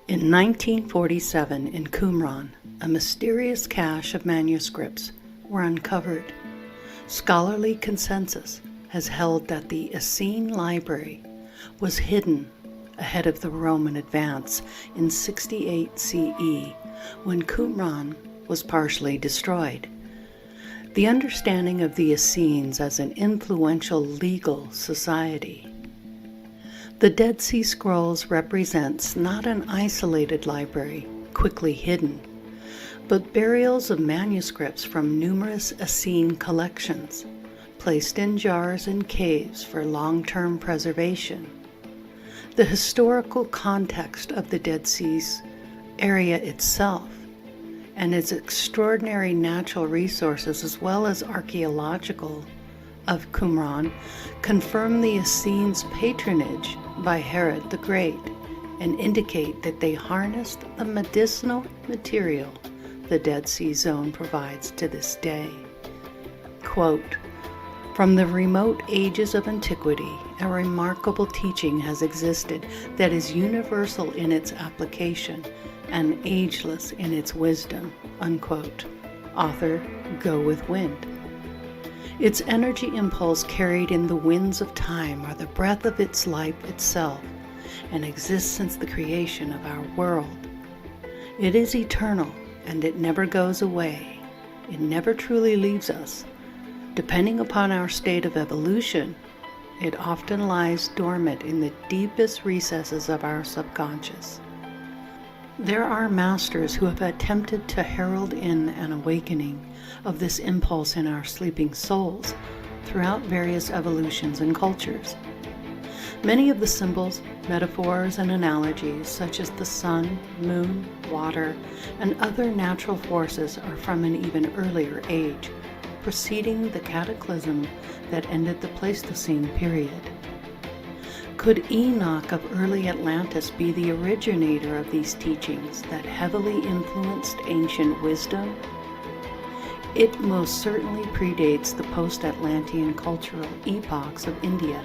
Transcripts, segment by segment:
In 1947, in Qumran, a mysterious cache of manuscripts were uncovered. Scholarly consensus has held that the Essene library was hidden ahead of the Roman advance in 68 CE, when Qumran was partially destroyed. The understanding of the Essenes as an influential legal society. The Dead Sea Scrolls represents not an isolated library, quickly hidden, but burials of manuscripts from numerous Essene collections, placed in jars and caves for long-term preservation. The historical context of the Dead Sea's area itself, and its extraordinary natural resources as well as archaeological of Qumran, confirm the Essenes' patronage by Herod the Great and indicate that they harnessed the medicinal material the Dead Sea Zone provides to this day. Quote, "From the remote ages of antiquity, a remarkable teaching has existed that is universal in its application and ageless in its wisdom." Unquote. Author Go With Wind. Its energy impulse carried in the winds of time are the breath of its life itself, and exists since the creation of our world. It is eternal, and it never goes away. It never truly leaves us. Depending upon our state of evolution, it often lies dormant in the deepest recesses of our subconscious. There are masters who have attempted to herald in an awakening of this impulse in our sleeping souls throughout various evolutions and cultures. Many of the symbols, metaphors, and analogies, such as the sun, moon, water, and other natural forces, are from an even earlier age, preceding the cataclysm that ended the Pleistocene period. Could Enoch of early Atlantis be the originator of these teachings that heavily influenced ancient wisdom? It most certainly predates the post-Atlantean cultural epochs of India,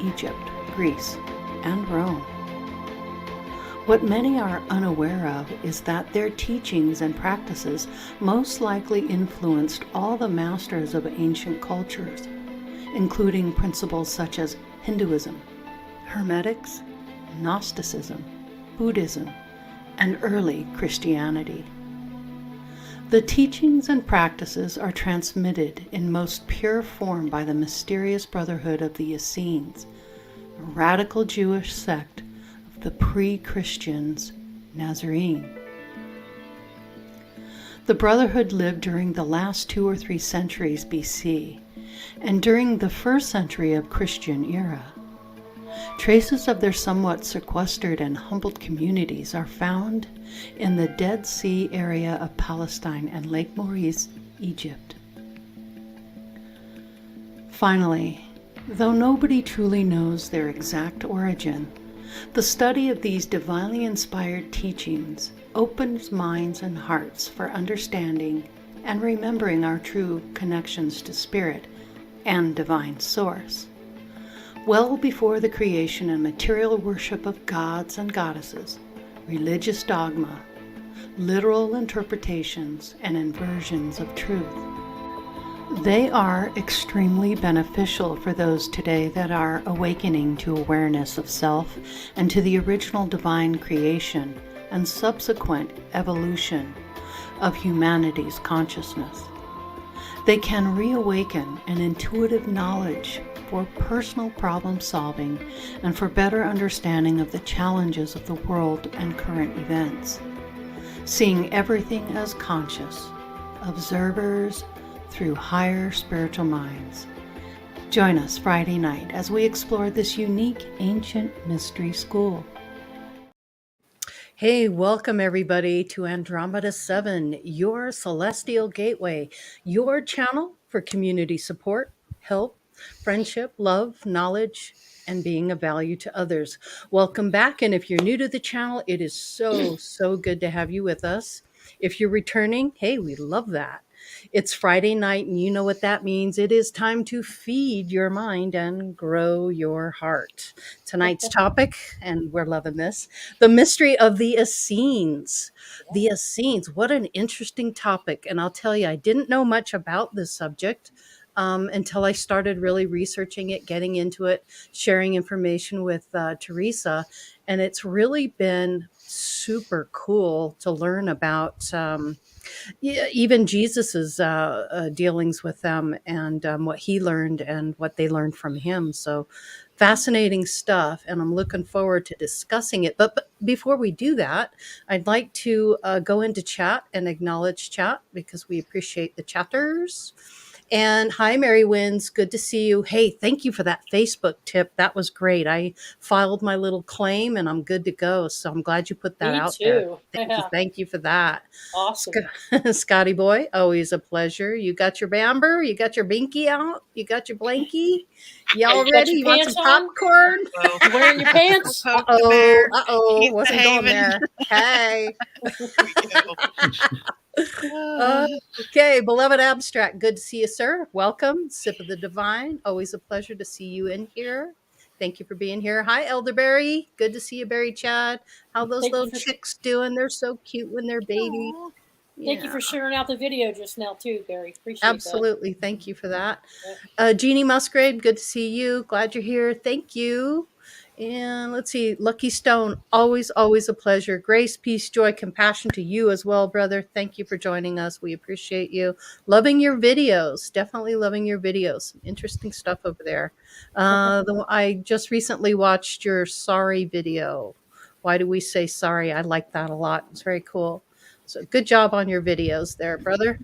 Egypt, Greece, and Rome. What many are unaware of is that their teachings and practices most likely influenced all the masters of ancient cultures, including principles such as Hinduism, Hermetics, Gnosticism, Buddhism, and early Christianity. The teachings and practices are transmitted in most pure form by the mysterious Brotherhood of the Essenes, a radical Jewish sect of the pre-Christians Nazarene. The Brotherhood lived during the last 2 or 3 centuries BC, and during the 1st century of Christian era. Traces of their somewhat sequestered and humbled communities are found in the Dead Sea area of Palestine and Lake Maurice, Egypt. Finally, though nobody truly knows their exact origin, the study of these divinely inspired teachings opens minds and hearts for understanding and remembering our true connections to Spirit and Divine Source. Well before the creation and material worship of gods and goddesses, religious dogma, literal interpretations, and inversions of truth. They are extremely beneficial for those today that are awakening to awareness of self and to the original divine creation and subsequent evolution of humanity's consciousness. They can reawaken an intuitive knowledge for personal problem solving and for better understanding of the challenges of the world and current events. Seeing everything as conscious, observers through higher spiritual minds. Join us Friday night as we explore this unique ancient mystery school. Hey, welcome everybody to Andromeda 7, your celestial gateway, your channel for community support, help, friendship, love, knowledge, and being of value to others. Welcome back, and if you're new to the channel, it is so good to have you with us. If you're returning, hey, we love that. It's Friday night, and you know what that means. It is time to feed your mind and grow your heart. Tonight's topic, and we're loving this, the mystery of the Essenes. The Essenes, what an interesting topic. And I'll tell you, I didn't know much about this subject until I started really researching it, getting into it, sharing information with Teresa. And it's really been super cool to learn about. Yeah, even Jesus's dealings with them and what he learned and what they learned from him. So fascinating stuff, and I'm looking forward to discussing it. But before we do that, I'd like to go into chat and acknowledge chat because we appreciate the chatters. And hi, Mary Wins. Good to see you. Hey, thank you for that Facebook tip. That was great. I filed my little claim and I'm good to go. So I'm glad you put that Me out there. too. Thank you. Yeah. Thank you for that. Awesome. Scotty boy, always a pleasure. You got your bamber? You got your binky out? You got your blankie? Y'all You got ready? your You want some pants on? popcorn? Well, You wearing your pants? poke the bear. He's Wasn't going behaving. there. Hey. Oh, Okay, beloved abstract, good to see you, sir. Welcome, Sip of the Divine. Always a pleasure to see you in here. Thank you for being here. Hi, Elderberry. Good to see you, Barry Chad. How those Thank you little for chicks doing? They're so cute when they're baby. aw. thank you Yeah, for sharing out the video just now too, Barry. Appreciate that. absolutely. Thank you for that. Yeah. Jeannie Musgrave, good to see you. Glad you're here. Thank you. And let's see, Lucky Stone, always a pleasure. Grace, peace, joy, compassion to you as well, brother. Thank you for joining us. We appreciate you. Loving your videos, definitely loving your videos. Some interesting stuff over there. I just recently watched your sorry video. Why do we say sorry? I like that a lot. It's very cool. So good job on your videos there, brother.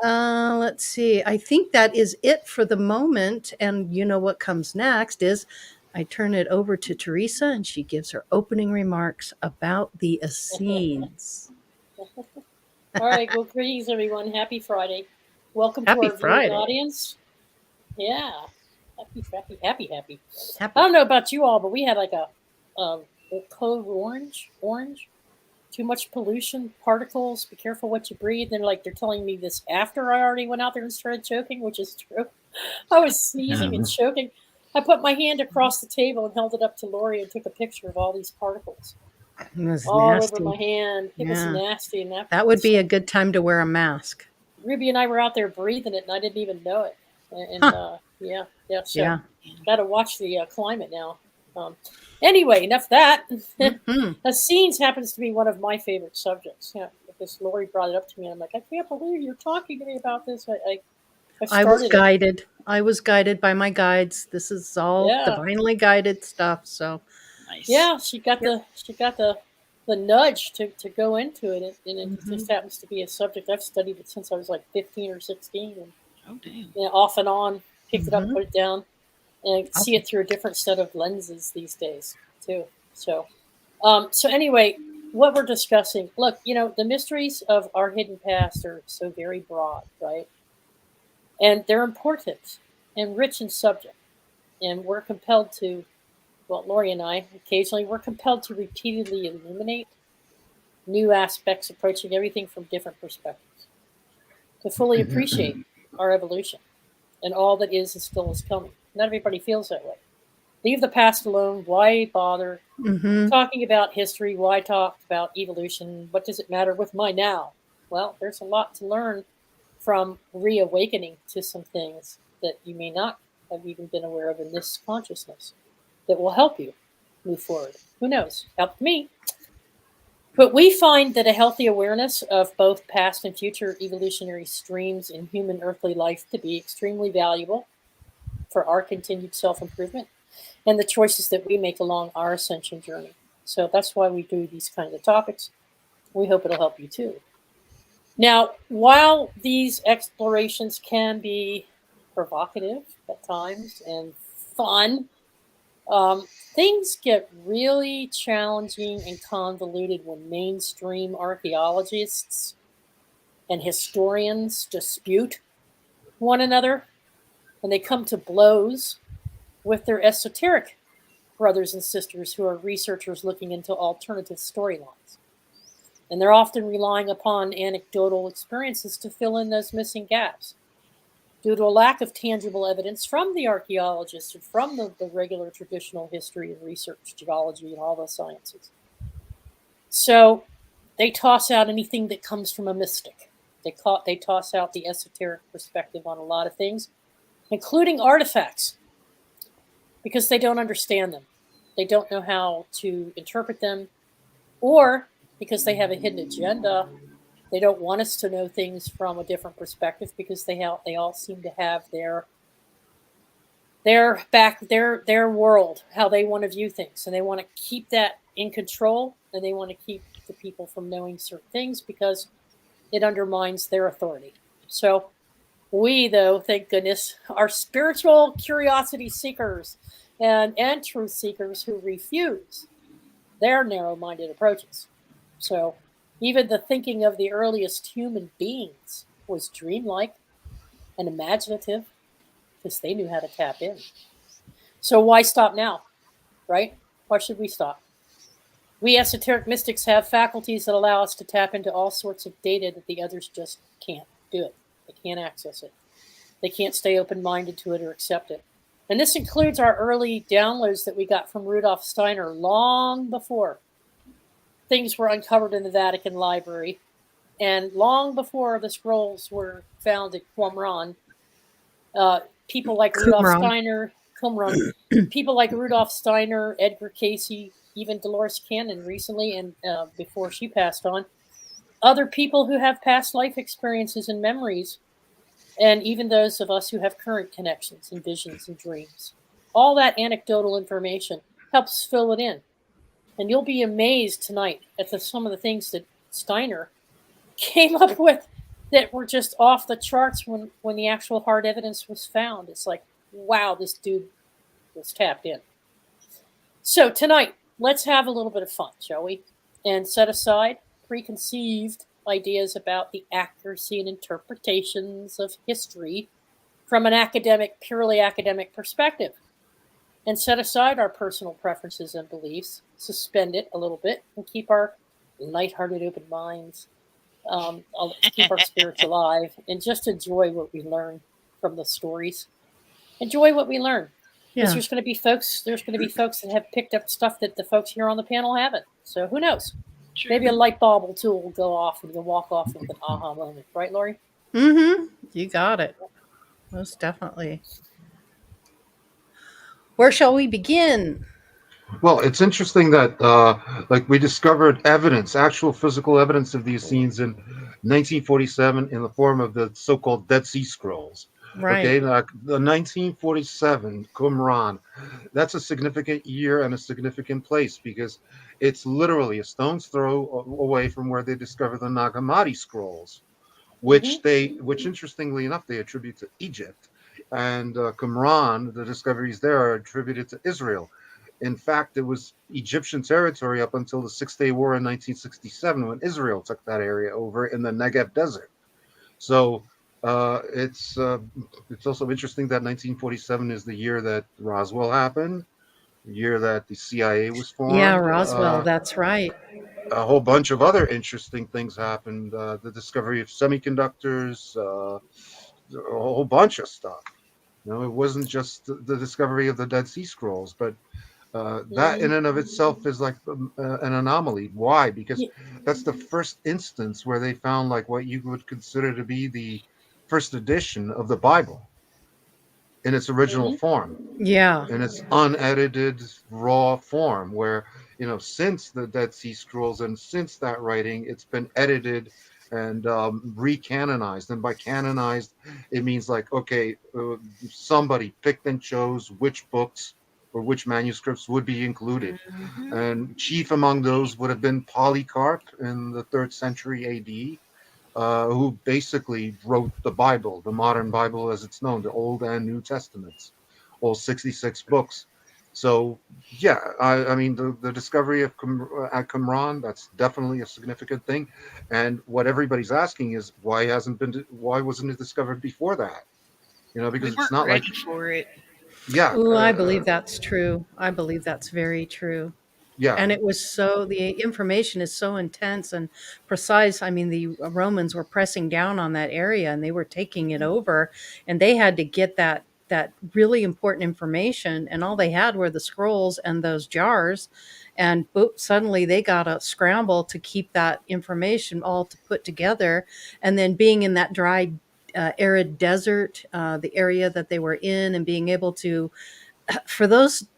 Let's see. I think that is it for the moment. And you know what comes next is I turn it over to Teresa and she gives her opening remarks about the Essenes. All right. Well, greetings, everyone. Happy Friday. Welcome to Happy our viewing Friday. audience. Yeah. Happy. Happy. I don't know about you all, but we had like a code orange. Too much pollution, particles. Be careful what you breathe. And like they're telling me this after I already went out there and started choking, which is true. I was sneezing and choking. I put my hand across the table and held it up to Lori and took a picture of all these particles It was all over nasty. my hand. It was Yeah. nasty, and That would be a good time to wear a mask. Ruby and I were out there breathing it, and I didn't even know it. And Huh. yeah. So Yeah. got to watch the climate now. Anyway, enough of that. Mhm. Essenes happens to be one of my favorite subjects. Yeah, because Lori brought it up to me, and I'm like, I can't believe you're talking to me about this. I I was started it. guided. I was guided by my guides. This is all Yeah. divinely guided stuff. So Nice. Yeah, she got Yep. the nudge to go into it, and it Mhm. just happens to be a subject I've studied it since I was like 15 or 16, and Oh, damn. off and on, picked it up, Mhm. put it down, and I see Awesome. it through a different set of lenses these days too. So, so anyway, what we're discussing, look, the mysteries of our hidden past are so very broad, right? And they're important and rich in subject, and we're compelled to, well, Lori and I, occasionally, we're compelled to repeatedly illuminate new aspects, approaching everything from different perspectives, to fully appreciate our evolution and all that is and still is coming. Not everybody feels that way. Leave the past alone. Why bother Mhm. talking about history? Why talk about evolution? What does it matter with my now? Well, there's a lot to learn from reawakening to some things that you may not have even been aware of in this consciousness that will help you move forward. Who knows? Helped me. But we find that a healthy awareness of both past and future evolutionary streams in human earthly life to be extremely valuable for our continued self improvement and the choices that we make along our ascension journey. So that's why we do these kinds of topics. We hope it'll help you too. Now, while these explorations can be provocative at times and fun, things get really challenging and convoluted when mainstream archaeologists and historians dispute one another and they come to blows with their esoteric brothers and sisters who are researchers looking into alternative storylines. And they're often relying upon anecdotal experiences to fill in those missing gaps due to a lack of tangible evidence from the archaeologists and from the regular traditional history and research, geology, and all the sciences. So they toss out anything that comes from a mystic. They toss out the esoteric perspective on a lot of things, including artifacts, because they don't understand them. They don't know how to interpret them, or because they have a hidden agenda. They don't want us to know things from a different perspective because they all seem to have their world, how they want to view things, and they want to keep that in control, and they want to keep the people from knowing certain things because it undermines their authority. So we, though, thank goodness, are spiritual curiosity seekers and truth seekers who refuse their narrow-minded approaches. So even the thinking of the earliest human beings was dreamlike and imaginative because they knew how to tap in. So why stop now, right? Why should we stop? We esoteric mystics have faculties that allow us to tap into all sorts of data that the others just can't do it. They can't access it. They can't stay open-minded to it or accept it. And this includes our early downloads that we got from Rudolph Steiner long before things were uncovered in the Vatican Library and long before the scrolls were found at Qumran. People like Rudolph Steiner, Qumran, people like Rudolph Steiner, Edgar Casey, even Dolores Cannon recently, and before she passed on, other people who have past life experiences and memories, and even those of us who have current connections and visions and dreams. All that anecdotal information helps fill it in. And you'll be amazed tonight at some of the things that Steiner came up with that were just off the charts when the actual hard evidence was found. It's like, wow, this dude was tapped in. So tonight, let's have a little bit of fun, shall we? And set aside preconceived ideas about the accuracy and interpretations of history from an purely academic perspective. And set aside our personal preferences and beliefs, suspend it a little bit, and keep our lighthearted, open minds, keep our spirits alive, and just enjoy what we learn from the stories. Enjoy what we learn. Because there's going to be folks that have picked up stuff that the folks here on the panel haven't. So who knows? True. Maybe a light bulb or two will go off and you'll walk off with an aha moment. Right, Lori? Mm-hmm. You got it. Most definitely. Where shall we begin? Well, it's interesting that like we discovered evidence, actual physical evidence of these scenes in 1947 in the form of the so-called Dead Sea Scrolls. Right. Okay, the 1947 Qumran, that's a significant year and a significant place because it's literally a stone's throw away from where they discovered the Nag Hammadi scrolls, which interestingly enough, they attribute to Egypt. And Qumran, the discoveries there are attributed to Israel. In fact, it was Egyptian territory up until the Six-Day War in 1967 when Israel took that area over in the Negev Desert. So it's also interesting that 1947 is the year that Roswell happened, the year that the CIA was formed. Yeah, Roswell, that's right. A whole bunch of other interesting things happened. The discovery of semiconductors, a whole bunch of stuff. You know, it wasn't just the discovery of the Dead Sea Scrolls, but that in and of itself is like an anomaly. Why? Because that's the first instance where they found like what you would consider to be the first edition of the Bible in its original form. Yeah. In its unedited, raw form, where, you know, since the Dead Sea Scrolls and since that writing, it's been edited and recanonized. And by canonized, it means like, okay, somebody picked and chose which books or which manuscripts would be included. And chief among those would have been Polycarp in the 3rd century AD, who basically wrote the Bible, the modern Bible as it's known, the Old and New Testaments, all 66 books. So, yeah, I mean, the discovery of at Qumran, that's definitely a significant thing. And what everybody's asking is, why wasn't it discovered before that? You know, because it's not ready for it. Yeah. Ooh, I believe that's true. I believe that's very true. Yeah. And it was so the information is so intense and precise. I mean, the Romans were pressing down on that area and they were taking it over, and they had to get that really important information, and all they had were the scrolls and those jars, and suddenly they got to scramble to keep that information all to put together. And then being in that dry, arid desert, the area that they were in, and being able to for those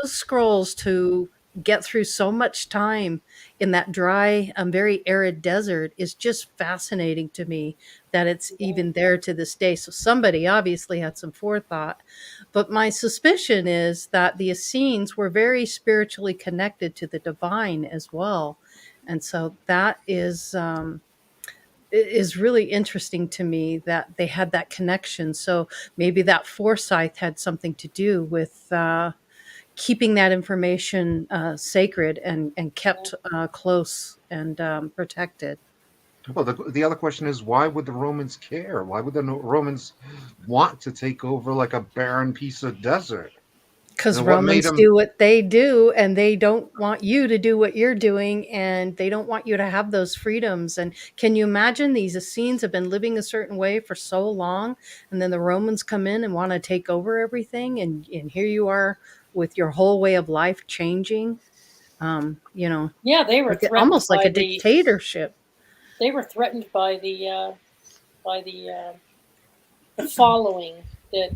scrolls to get through so much time in that dry, very arid desert is just fascinating to me, that it's Yeah. even there to this day. So somebody obviously had some forethought. But my suspicion is that the Essenes were very spiritually connected to the divine as well. And so that is really interesting to me, that they had that connection. So maybe that foresight had something to do with keeping that information sacred and Yeah. kept close and protected. Well, the other question is, why would the Romans care? Why would the Romans want to take over like a barren piece of desert? Because What made Romans them? do what they do, and they don't want you to do what you're doing, and they don't want you to have those freedoms. And can you imagine, these Essenes have been living a certain way for so long, and then the Romans come in and want to take over everything, and here you are with your whole way of life changing. You know, Yeah, they were like threatened almost like by a the dictatorship. they were threatened by the following that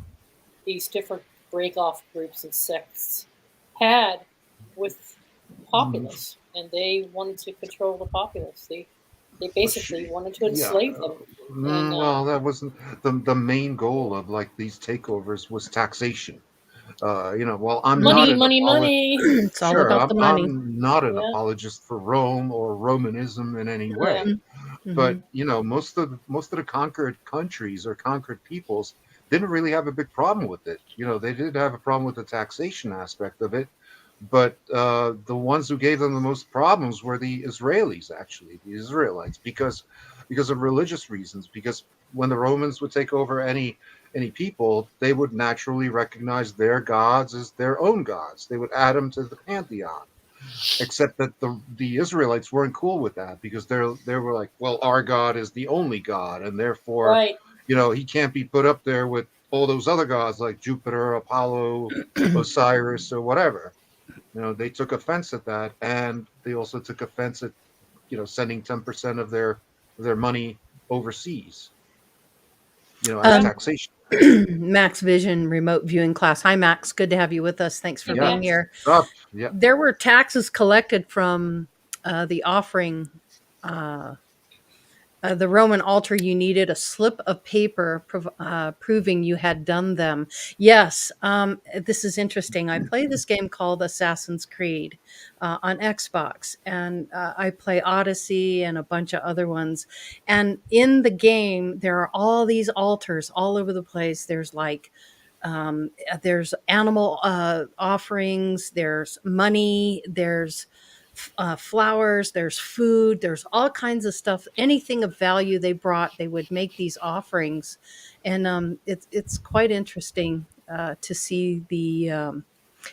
these different break off groups and sects had with the populace, and they wanted to control the populace. They basically wanted to Yeah. enslave them. And Well, that wasn't the main goal of like these takeovers was taxation. Well, I'm not money, an money, apologist. money. It's all Sure, about the money. I'm not an Yeah, apologist for Rome or Romanism in any yeah, way. Mhm. But Mhm. most of the conquered countries or conquered peoples didn't really have a big problem with it. They did have a problem with the taxation aspect of it, but the ones who gave them the most problems were the Israelis, actually, the Israelites, because of religious reasons. Because when the Romans would take over any people, they would naturally recognize their gods as their own gods. They would add them to the pantheon, except that the Israelites weren't cool with that, because they were like, well, our God is the only God, and therefore, right. he can't be put up there with all those other gods like Jupiter, Apollo, Osiris, or whatever. They took offense at that, and they also took offense at sending 10% of their money overseas, as Yeah, Um, taxation. Max Vision remote viewing class. Hi, Max. Good to have you with us. Thanks hey for Yeah. being Max. here. Oh, yeah. There were taxes collected from the offering. Uh, the Roman altar, you needed a slip of paper proving you had done them. Yes, this is interesting. I play this game called Assassin's Creed on Xbox, and I play Odyssey and a bunch of other ones. And in the game, there are all these altars all over the place. There's animal offerings, there's money, there's flowers, there's food, there's all kinds of stuff. Anything of value they brought, they would make these offerings, and it's quite interesting to see the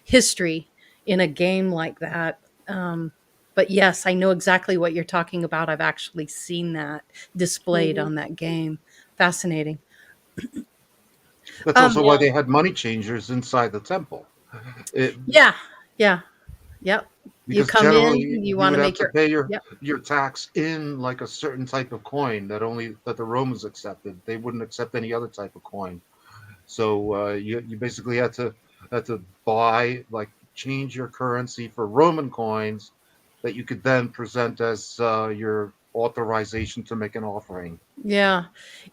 history in a game like that. But yes, I know exactly what you're talking about. I've actually seen that displayed Hmm. on that game. Fascinating. That's Um, also why Yeah, they had money changers inside the temple. It, yeah, yeah, yep. You because come in, generally you you want would to have make to your pay yep. your tax in like a certain type of coin that the Romans accepted. They wouldn't accept any other type of coin. So you basically had to buy, like, change your currency for Roman coins that you could then present as your authorization to make an offering. Yeah.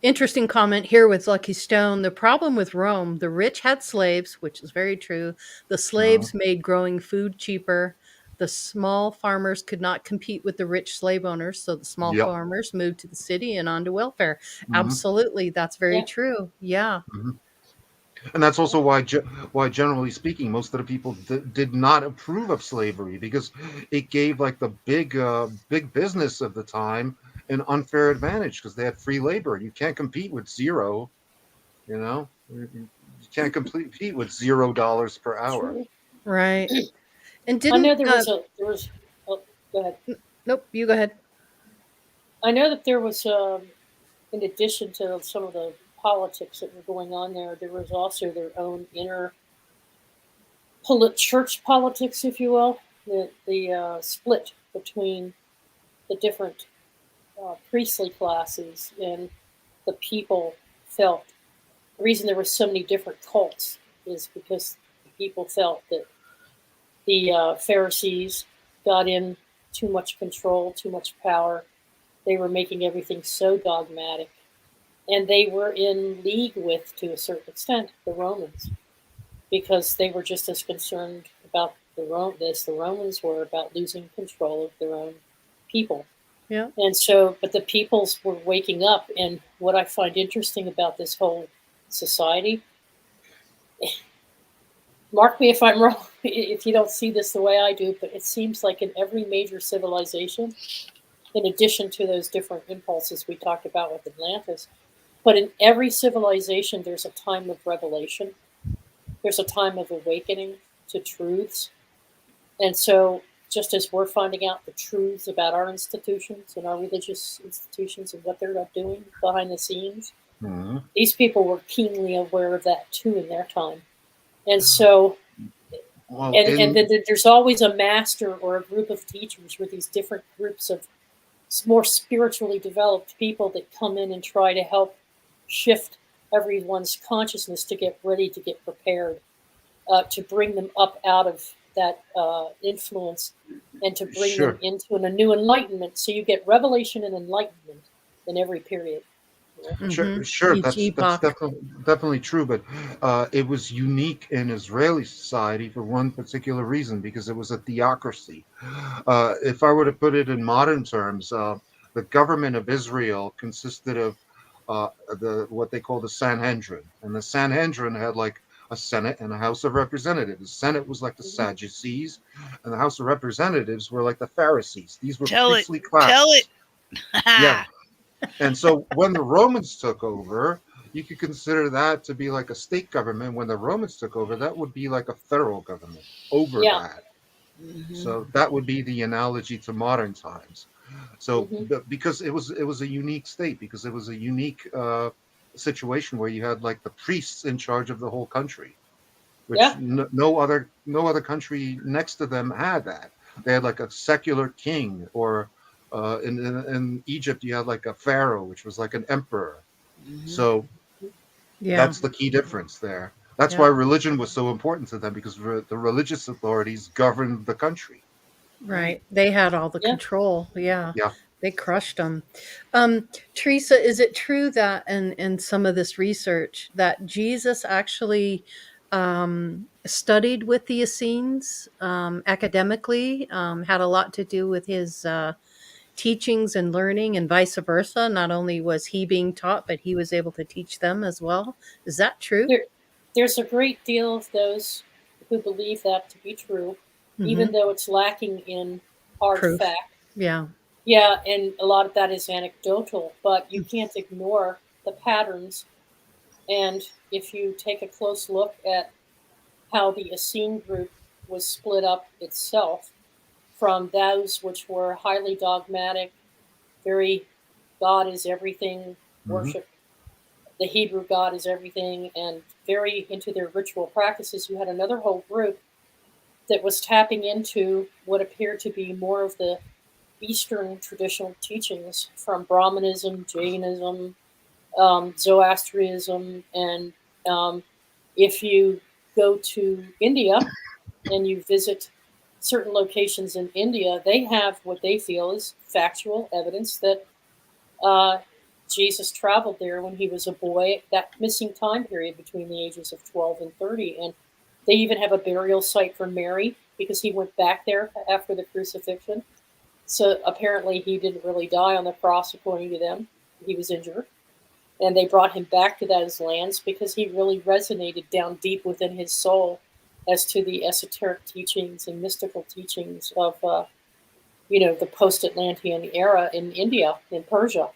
Interesting comment here with Lucky Stone. The problem with Rome, the rich had slaves, which is very true. The Uh, slaves made growing food cheaper. The small farmers could not compete with the rich slave owners, so the small yep. farmers moved to the city and onto welfare. Hmm. Absolutely, that's very yeah, true. Yeah. And that's yeah. also why generally speaking, most of the people did not approve of slavery, because it gave like the big business of the time an unfair advantage, because they had free labor. You can't compete with zero. You can't compete with $0 per hour. True. Right. And I know didn't there was. Oh, go ahead. nope, you go ahead. I know that there was, in addition to some of the politics that were going on there, there was also their own inner church politics, if you will, the split between the different priestly classes, and the people felt the reason there were so many different cults is because the people felt that the Pharisees got in too much control, too much power. They were making everything so dogmatic, and they were in league with, to a certain extent, the Romans, because they were just as concerned about as the Romans were about losing control of their own people. Yeah. And so, but the peoples were waking up. And what I find interesting about this whole society, mark me if I'm wrong, if you don't see this the way I do, but it seems like in every major civilization, in addition to those different impulses we talked about with Atlantis, but in every civilization, there's a time of revelation. There's a time of awakening to truths. And so, just as we're finding out the truths about our institutions and our religious institutions and what they're doing behind the scenes, Mhm. these people were keenly aware of that too in their time. And so, Well, and then there's always a master or a group of teachers with these different groups of more spiritually developed people that come in and try to help shift everyone's consciousness to get ready, to get prepared, to bring them up out of that influence and to bring them sure. into a new enlightenment. So you get revelation and enlightenment in every period. You know? Mm-hmm. Sure. That's E.G. Bach. definitely true. But it was unique in Israeli society for one particular reason, because it was a theocracy. If I were to put it in modern terms, the government of Israel consisted of the what they call the Sanhedrin, and the Sanhedrin had like a Senate and a House of Representatives. The Senate was like the Mhm. Sadducees, and the House of Representatives were like the Pharisees. These were Tell it. priestly Tell classes. Yeah. it. And so when the Romans took over, you could consider that to be like a state government. When the Romans took over, that would be like a federal government over Yeah. that. Mhm. So that would be the analogy to modern times. So Hmm. because it was a unique state, because it was a unique situation where you had like the priests in charge of the whole country, which Yeah. no other country next to them had that. They had like a secular king, or in Egypt you had like a pharaoh, which was like an emperor. Mhm. So Yeah. that's the key difference there. That's Yeah. why religion was so important to them, because the religious authorities governed the country. Right. They had all the Yeah. control. Yeah. Yeah. They crushed them. Teresa, is it true that in some of this research that Jesus actually studied with the Essenes academically, had a lot to do with his teachings and learning, and vice versa? Not only was he being taught, but he was able to teach them as well. Is that true? There, there's a great deal of those who believe that to be true, Hmm. even though it's lacking in hard Proof. fact. Yeah. Yeah, and a lot of that is anecdotal, but you can't ignore the patterns. And if you take a close look at how the Essene group was split up itself from those which were highly dogmatic, very God is everything, Hmm. worship the Hebrew God is everything, and very into their ritual practices, you had another whole group that was tapping into what appeared to be more of the Eastern traditional teachings from Brahmanism, Jainism, Zoroastrianism, and um, if you go to India and you visit certain locations in India, they have what they feel is factual evidence that uh, Jesus traveled there when he was a boy, that missing time period between the ages of 12 and 30. And they even have a burial site for Mary because he went back there after the crucifixion. So apparently he didn't really die on the cross, according to them. He was injured. And they brought him back to those lands because he really resonated down deep within his soul as to the esoteric teachings and mystical teachings of, the post-Atlantean era in India, in Persia. Hmm.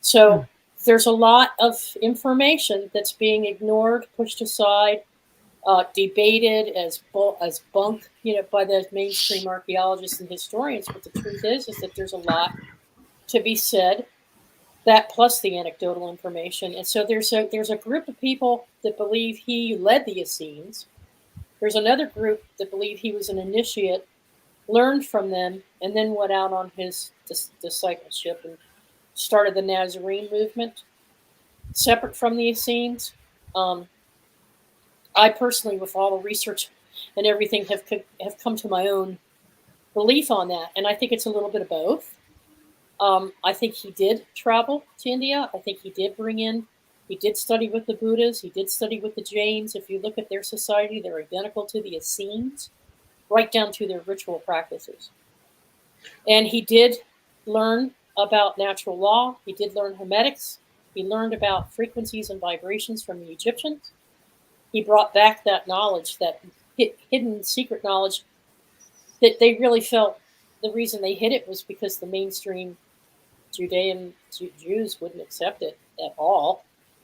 So there's a lot of information that's being ignored, pushed aside, debated as bunk, by the mainstream archaeologists and historians. But the truth is that there's a lot to be said. That plus the anecdotal information, and so there's a group of people that believe he led the Essenes. There's another group that believe he was an initiate, learned from them, and then went out on his discipleship and started the Nazarene movement, separate from the Essenes. I personally, with all the research and everything, have come to my own belief on that, and I think it's a little bit of both. I think he did travel to India. I think he did study with the Buddhas. He did study with the Jains. If you look at their society, they're identical to the Essenes, right down to their ritual practices. And he did learn about natural law. He did learn Hermetics. He learned about frequencies and vibrations from the Egyptians. He brought back that knowledge, that hidden secret knowledge that they really felt the reason they hid it was because the mainstream Judean Jews wouldn't accept it at all,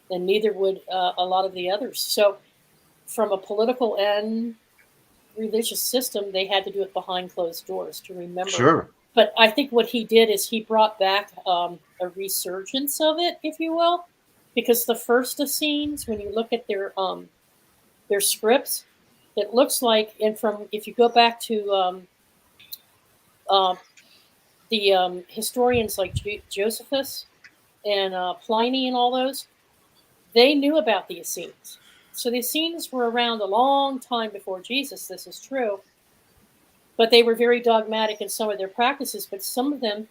and neither would a lot of the others. So from a political and religious system, they had to do it behind closed doors to remember. Sure. But I think what he did is he brought back a resurgence of it, if you will, because the first Essenes, when you look at their scripts, it looks like, and from if you go back to the historians like Josephus and Pliny and all those, they knew about the Essenes. So the Essenes were around a long time before Jesus, this is true, but they were very dogmatic in some of their practices, but some of them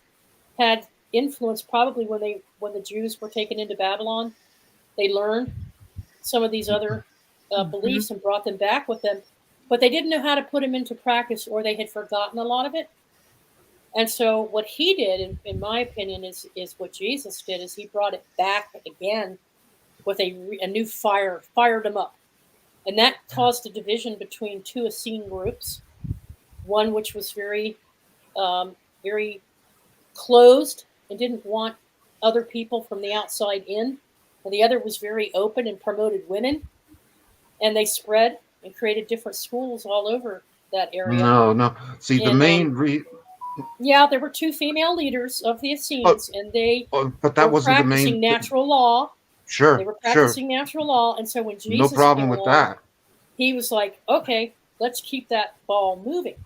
had influence probably when the Jews were taken into Babylon. They learned some of these other beliefs and brought them back with them, but they didn't know how to put them into practice, or they had forgotten a lot of it. And so what he did, in my opinion, is what Jesus did, is he brought it back again with a new fire, fired them up. And that caused a division between two Essene groups, one which was very, very closed and didn't want other people from the outside in, and the other was very open and promoted women. And they spread and created different schools all over that area. No. See, the main yeah, there were two female leaders of the Essenes, and they but that wasn't the main practicing natural law. Sure, they were practicing natural law, and so when Jesus no problem came with along, that. He was like, "Okay, let's keep that ball moving."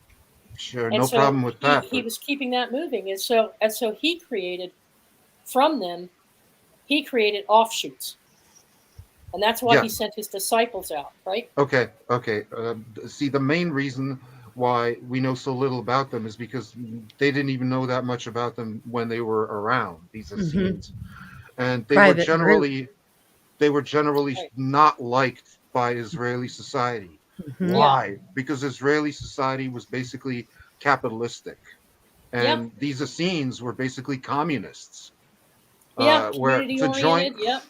Sure, and no so problem with that. He was keeping that moving, and so he created from them. He created offshoots, and that's why he sent his disciples out. Right? Okay. See, the main reason why we know so little about them is because they didn't even know that much about them when they were around, these Essenes. And they were generally not liked by Israeli society. Why? Because Israeli society was basically capitalistic, and these Essenes were basically communists. Community oriented.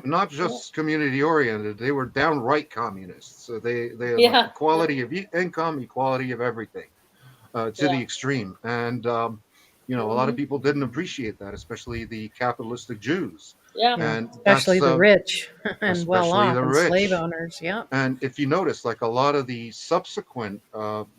Not just community oriented, they were downright communists. So they had like equality of income, equality of everything, to the extreme. And a lot of people didn't appreciate that, especially the capitalistic Jews. And especially the rich and well off and rich. Slave owners. Yeah. And if you notice, like a lot of the subsequent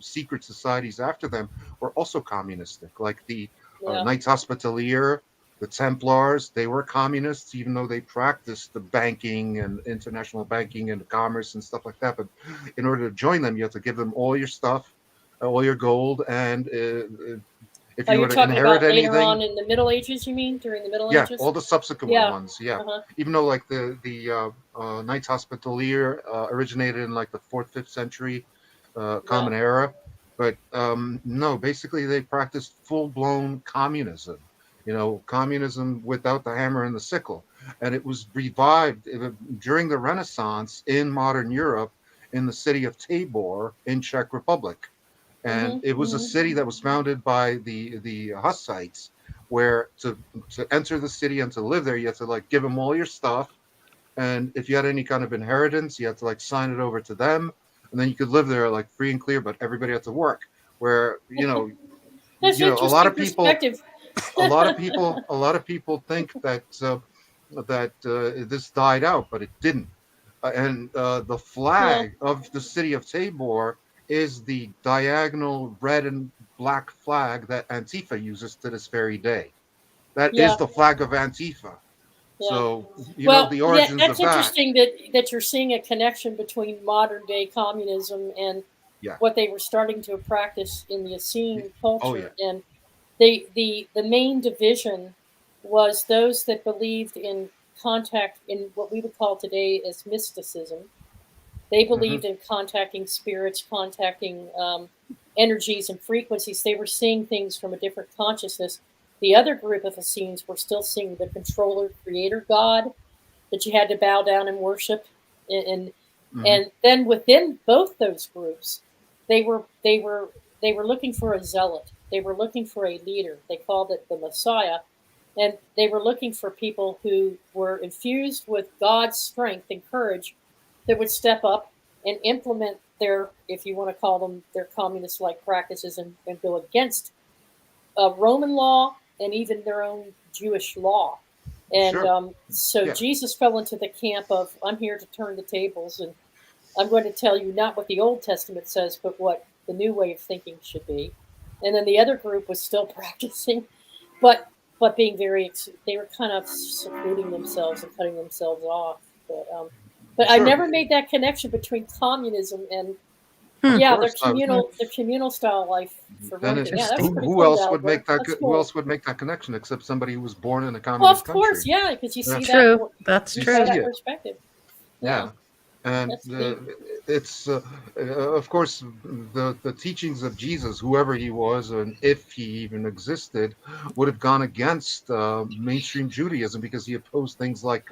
secret societies after them were also communistic, like the Knights Hospitalier, the Templars. They were communists, even though they practiced the banking and international banking and commerce and stuff like that. But in order to join them, you have to give them all your stuff, all your gold, and if you were to inherit anything. Later on in the Middle Ages, you mean during the Middle Ages? Yeah, all the subsequent ones. Yeah, even though like the Knights Hospitalier originated in like the 4th, 5th century Common Era, but no, basically they practiced full-blown communism. Communism without the hammer and the sickle. And it was revived during the Renaissance in modern Europe in the city of Tabor in Czech Republic. And it was a city that was founded by the Hussites, where to enter the city and to live there, you had to like give them all your stuff. And if you had any kind of inheritance, you had to like sign it over to them. And then you could live there like free and clear, but everybody had to work. Where, That's a lot of people... perspective. a lot of people think that this died out, but it didn't. And the Yeah. flag of the city of Tabor is the diagonal red and black flag that Antifa uses to this very day. That is Yeah. the flag of Antifa. Yeah. So you know Well, the yeah, origins that's of that. interesting that you're seeing a connection between modern day communism and Yeah. what they were starting to practice in the Essene Oh culture. yeah. And the main division was those that believed in contact in what we would call today as mysticism. They Hmm. believed in contacting spirits, contacting energies and frequencies. They were seeing things from a different consciousness. The other group of Essenes were still seeing the controller, creator God that you had to bow down and worship, and Hmm. and then within both those groups, they were they were they were looking for a zealot. They were looking for a leader. They called it the Messiah, and they were looking for people who were infused with God's strength and courage that would step up and implement their, if you want to call them, their communist-like practices and go against Roman law and even their own Jewish law. And Sure. so Yeah. Jesus fell into the camp of, I'm here to turn the tables, and I'm going to tell you not what the Old Testament says, but what the new way of thinking should be. And then the other group was still practicing, but being very, they were kind of secluding themselves and cutting themselves off. But I Sure. never made that connection between communism and, Of yeah, course. the communal style life for one Then thing. Yeah, that's Interesting. pretty who cool, else would Dalbert. make that? That's Who cool. else would make that connection except somebody who was born in a Well, communist of course, country? yeah, because you Yeah. see that True. That's You out of true. see that it. perspective. Yeah, Yeah. And that's neat. it's of course the teachings of Jesus, whoever he was, and if he even existed, would have gone against mainstream Judaism because he opposed things like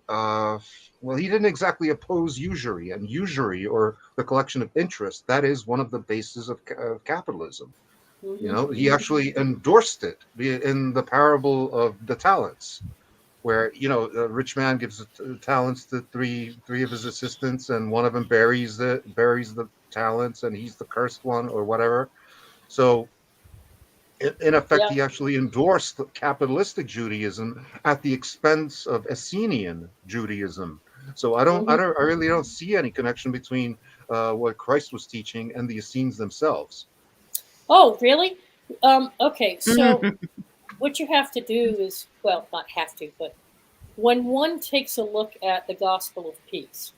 uh, well, he didn't exactly oppose usury, and usury or the collection of interest, that is one of the bases of capitalism. You Hmm. know, he Hmm. actually endorsed it in the parable of the talents, where a rich man gives the talents to three of his assistants, and one of them buries the talents, and he's the cursed one or whatever. So in effect, Yeah. he actually endorsed capitalistic Judaism at the expense of Essenian Judaism. So Hmm. I really don't see any connection between what Christ was teaching and the Essenes themselves. Oh, really? Okay, so Mhm. what you have to do is, well, not have to, but when one takes a look at the Gospel of Peace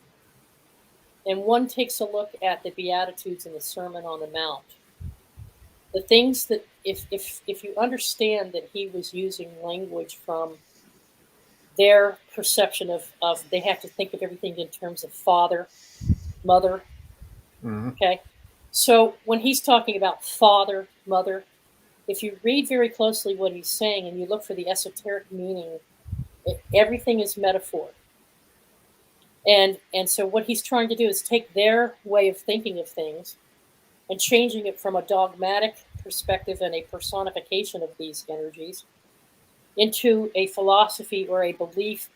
and one takes a look at the Beatitudes and the Sermon on the Mount, the things that, if you understand that he was using language from their perception of they have to think of everything in terms of father, mother, Hmm. okay? So when he's talking about father, mother, if you read very closely what he's saying and you look for the esoteric meaning, everything is metaphor. And so what he's trying to do is take their way of thinking of things and changing it from a dogmatic perspective and a personification of these energies into a philosophy or a belief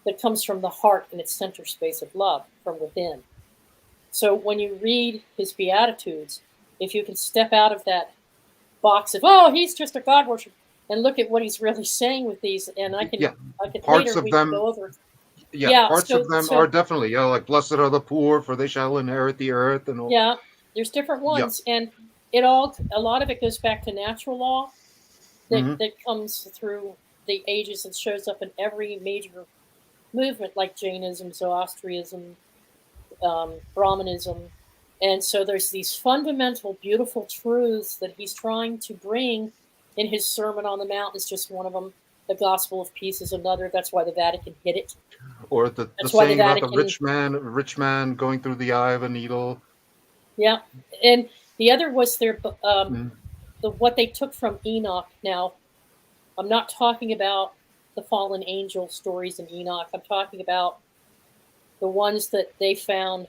that comes from the heart in its center space of love from within. So when you read his Beatitudes, if you can step out of that box of, oh, he's just a God worshiper, and look at what he's really saying with these, and Yeah, I could parts later of we can them. go over. Yeah, Yeah, parts of them are so definitely, like blessed are the poor, for they shall inherit the earth, and all. yeah, there's different Yeah. ones, and a lot of it goes back to natural law Hmm. that comes through the ages and shows up in every major movement like Jainism, Zoroastrianism, Brahmanism. And so there's these fundamental, beautiful truths that he's trying to bring in his Sermon on the Mount is just one of them. The Gospel of Peace is another. That's why the Vatican hit it. Or the That's why the saying about the Vatican, rich man going through the eye of a needle. yeah. And the other was Mhm. the what they took from Enoch. Now, I'm not talking about the fallen angel stories in Enoch. I'm talking about the ones that they found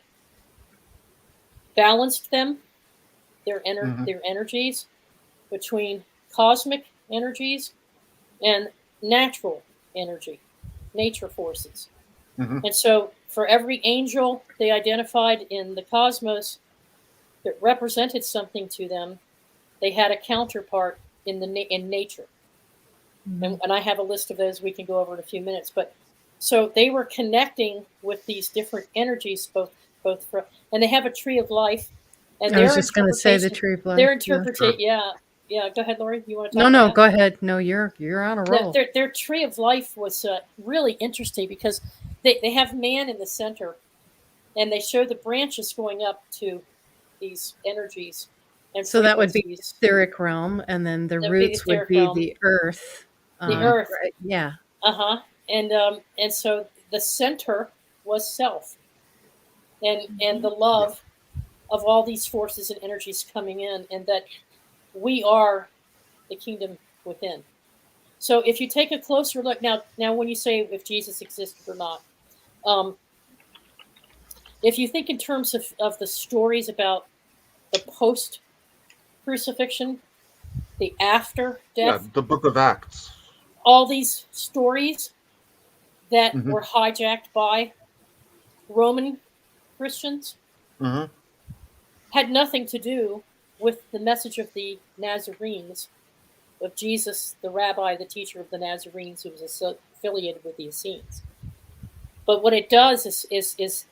balanced them, Mhm. their energies between cosmic energies and natural energy, nature forces. Mhm. And so for every angel they identified in the cosmos that represented something to them, they had a counterpart in in nature. Mhm. And I have a list of those we can go over in a few minutes. But So they were connecting with these different energies, and they have a tree of life, and I was just going to say the tree of life. their Yeah. interpretation, yeah. Go ahead, Lori. You want to No, talk about no, that? go ahead. No, you're on a roll. Their tree of life was really interesting because they have man in the center, and they show the branches going up to these energies and So that would be the frequencies. etheric realm, and then the That would be the roots would etheric be realm, the earth. the earth. Right, yeah. And so the center was self, and the love of all these forces and energies coming in, and that we are the kingdom within. So if you take a closer look now when you say if Jesus existed or not, um, if you think in terms of the stories about the post crucifixion, the after Yeah, death, the Book of Acts. all these stories that Hmm. were hijacked by Roman Christians Hmm. had nothing to do with the message of the Nazarenes, of Jesus, the rabbi, the teacher of the Nazarenes, who was affiliated with the Essenes. But what it does is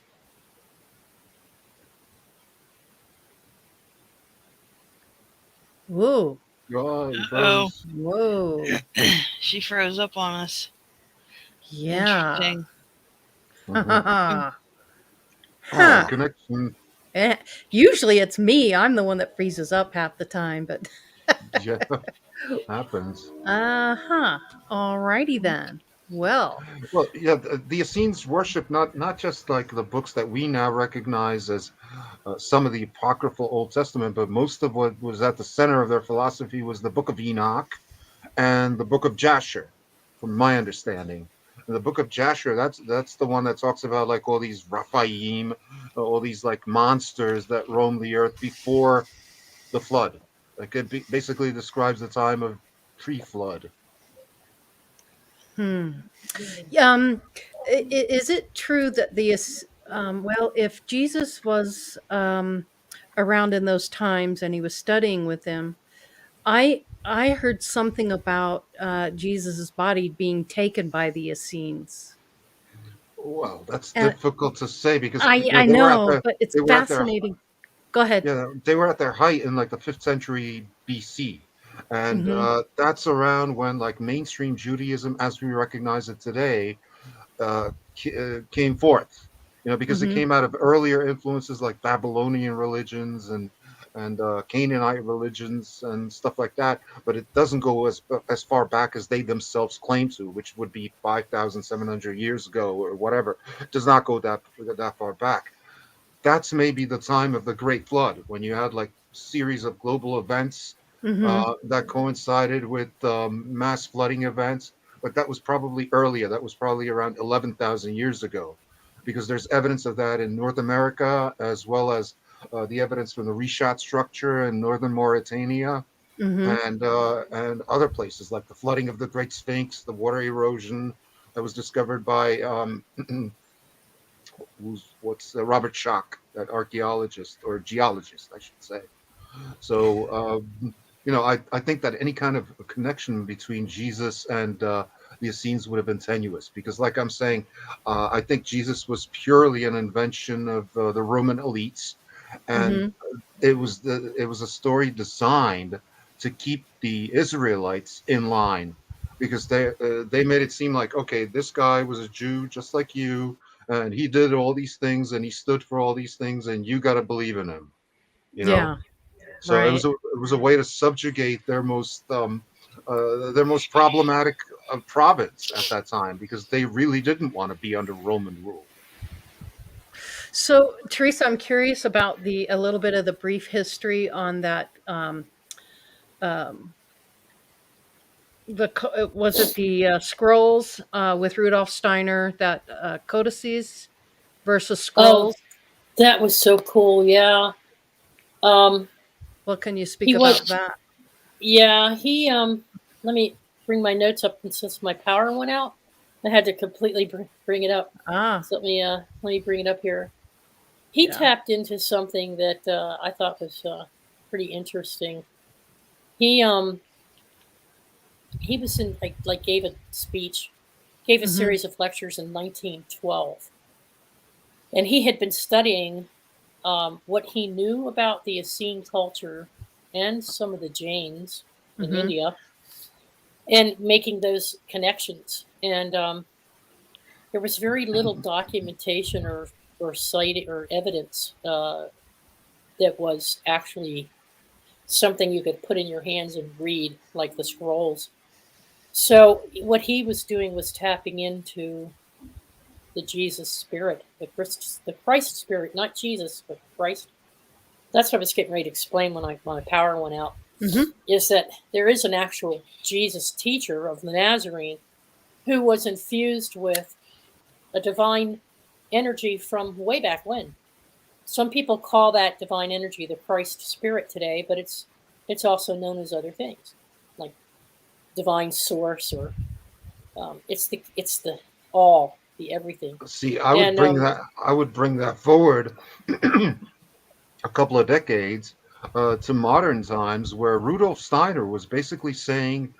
Whoa. Oh, he Oh, froze. Whoa. she froze up on us. Yeah. Interesting. Mhm. Huh. Connection. Usually it's me. I'm the one that freezes up half the time, but Yeah, happens. uh-huh. Alrighty then. Well. Well, yeah, the Essenes worship not just like the books that we now recognize as some of the apocryphal Old Testament, but most of what was at the center of their philosophy was the Book of Enoch and the Book of Jasher, from my understanding. And the Book of Jasher, that's the one that talks about like all these Raphaim, all these like monsters that roam the earth before the flood. Like basically describes the time of pre-flood. Hmm. Um, is it true that well, if Jesus was around in those times and he was studying with them, I heard something about Jesus's body being taken by the Essenes. Well, that's And difficult to say because I they were at know, their but it's they were at their fascinating. Go ahead. yeah, they were at their height in like the 5th century BC. And Hmm. that's around when like mainstream Judaism, as we recognize it today, came forth. Because it Hmm. came out of earlier influences like Babylonian religions and Canaanite religions and stuff like that. But it doesn't go as far back as they themselves claim to, which would be 5,700 years ago or whatever. It does not go that far back. That's maybe the time of the Great Flood when you had like series of global events Hmm. that coincided with mass flooding events. But that was probably earlier. That was probably around 11,000 years ago, because there's evidence of that in North America as well as the evidence from the Reshat structure in northern Mauritania Hmm. and other places like the flooding of the Great Sphinx, the water erosion that was discovered by what's Robert Schoch, that archaeologist or geologist, I should say. So, I think that any kind of connection between Jesus and the Essenes would have been tenuous because, like I'm saying, I think Jesus was purely an invention of the Roman elites, and Hmm. it was a story designed to keep the Israelites in line because they made it seem like, okay, this guy was a Jew just like you, and he did all these things and he stood for all these things, and you got to believe in him, you know. Yeah. So Right. it was a way to subjugate their most problematic province at that time because they really didn't want to be under Roman rule. So, Teresa, I'm curious about the a little bit of the brief history on that. Um, was it the scrolls with Rudolph Steiner, that codices versus oh, scrolls? that was so cool. Yeah. Um, What can you speak he about was. that? Yeah. Let me bring my notes up, and since my power went out, I had to completely bring it up. Ah, So let me bring it up here. He yeah. tapped into something that I thought was pretty interesting. He um he was in like gave a speech, gave a series of lectures in 1912. And he had been studying what he knew about the Essene culture and some of the Jains in India, and making those connections. And there was very little documentation or citing or evidence that was actually something you could put in your hands and read, like the scrolls. So what he was doing was tapping into the Jesus spirit, the Christ spirit, not Jesus, but Christ. That's what I was getting ready to explain when my power went out. Is that there is an actual Jesus teacher of the Nazarene who was infused with a divine energy from way back when. Some people call that divine energy the Christ spirit today, but it's also known as other things, like divine source, or it's the all, the everything. See, I would bring that forward a couple of decades to modern times, where Rudolph Steiner was basically saying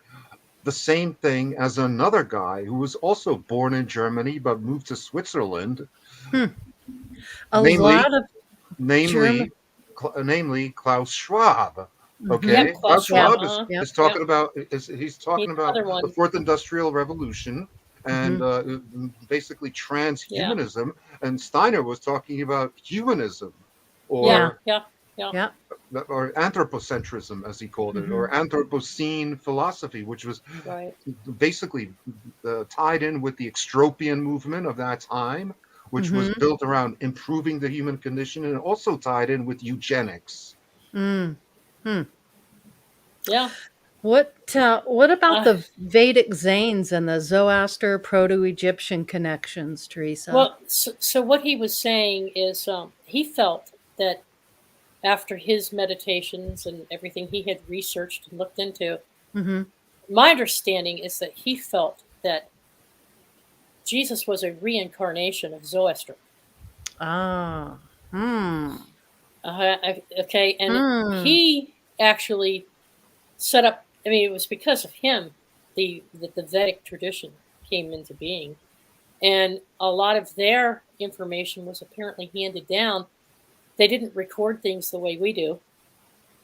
the same thing as another guy who was also born in Germany but moved to Switzerland, namely German. namely Klaus Schwab. Okay, Yep, Klaus Schwab Yep. is talking about he's talking He's about another one. the Fourth Industrial Revolution and basically transhumanism, and Steiner was talking about humanism, or or anthropocentrism, as he called it, or Anthropocene philosophy, which was basically tied in with the extropian movement of that time, which was built around improving the human condition, and also tied in with eugenics. Yeah. What about the Vedic Zanes and the Zoroaster Proto-Egyptian connections, Teresa? Well, so what he was saying is he felt that after his meditations and everything he had researched and looked into, my understanding is that he felt that Jesus was a reincarnation of Zoroaster. Okay, and he actually set up, I mean, it was because of him that the Vedic tradition came into being. And a lot of their information was apparently handed down. They didn't record things the way we do.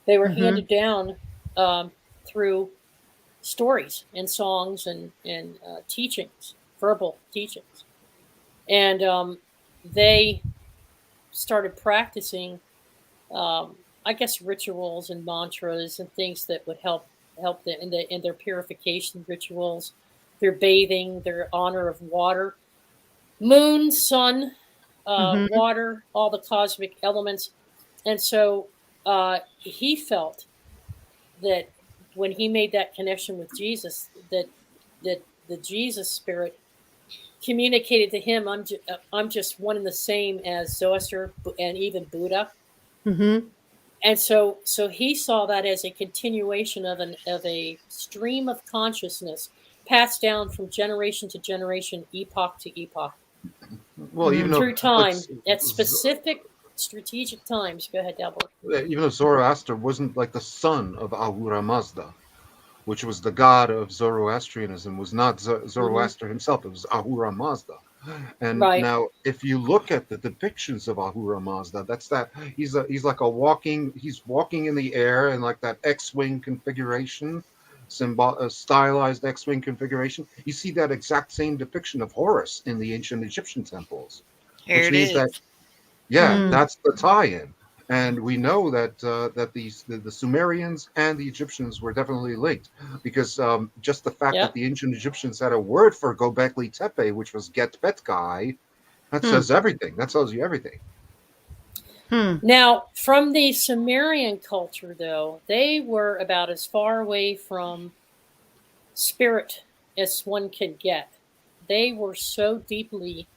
They were handed down through stories and songs and teachings, verbal teachings. And they started practicing, I guess, rituals and mantras and things that would help them in their purification rituals, their bathing, their honor of water, moon, sun, water, all the cosmic elements. And so he felt that when he made that connection with Jesus, that the Jesus spirit communicated to him, I'm just one and the same as Zoroaster and even Buddha. And so he saw that as a continuation of a stream of consciousness passed down from generation to generation, epoch to epoch. Well, even through time, at specific strategic times. Go ahead, Dalbor. Even though Zoroaster wasn't like the son of Ahura Mazda, which was the god of Zoroastrianism, was not Zoroaster himself. It was Ahura Mazda. And now, if you look at the depictions of Ahura Mazda, he's walking in the air in like that X-wing configuration, stylized X-wing configuration. You see that exact same depiction of Horus in the ancient Egyptian temples, which means that that's the tie-in. And we know that the Sumerians and the Egyptians were definitely linked, because just the fact that the ancient Egyptians had a word for Gobekli Tepe, which was Get Betkai, that says everything. That tells you everything. Now, from the Sumerian culture, though, they were about as far away from spirit as one can get. They were so deeply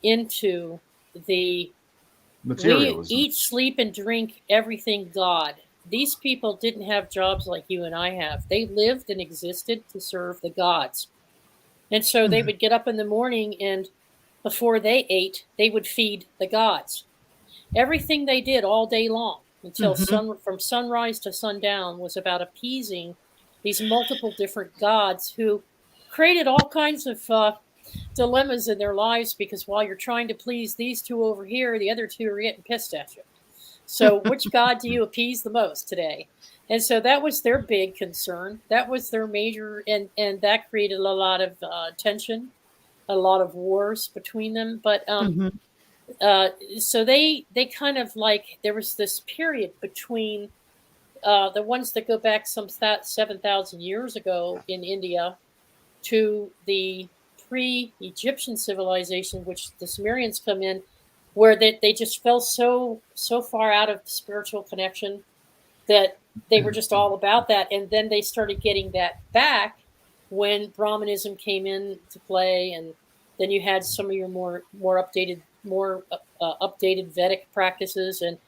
into the materialism. We eat, sleep, and drink everything God. These people didn't have jobs like you and I have. They lived and existed to serve the gods. And so they would get up in the morning, and before they ate, they would feed the gods. Everything they did all day long until from sunrise to sundown was about appeasing these multiple different gods who created all kinds of dilemmas in their lives, because while you're trying to please these two over here, the other two are getting pissed at you. So which God do you appease the most today? And so that was their big concern. That was their major, and that created a lot of tension, a lot of wars between them. But so they kind of like, there was this period between the ones that go back some 7,000 years ago in India to the pre-Egyptian civilization, which the Sumerians come in, where they just fell so far out of the spiritual connection that they were just all about that. And then they started getting that back when Brahmanism came into play, and then you had some of your more updated Vedic practices, and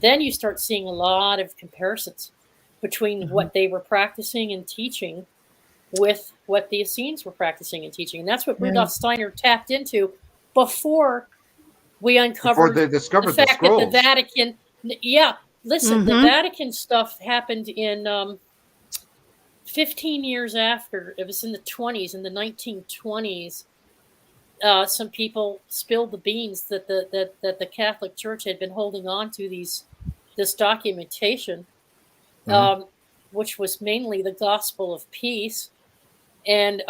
then you start seeing a lot of comparisons between what they were practicing and teaching with what the Essenes were practicing and teaching. And that's what Rudolph Steiner tapped into before we uncovered they discovered the fact the that the scrolls. Vatican, the Vatican stuff happened in 15 years after. It was in the 20s, in the 1920s. Some people spilled the beans that the Catholic Church had been holding on to this documentation, which was mainly the gospel of peace, and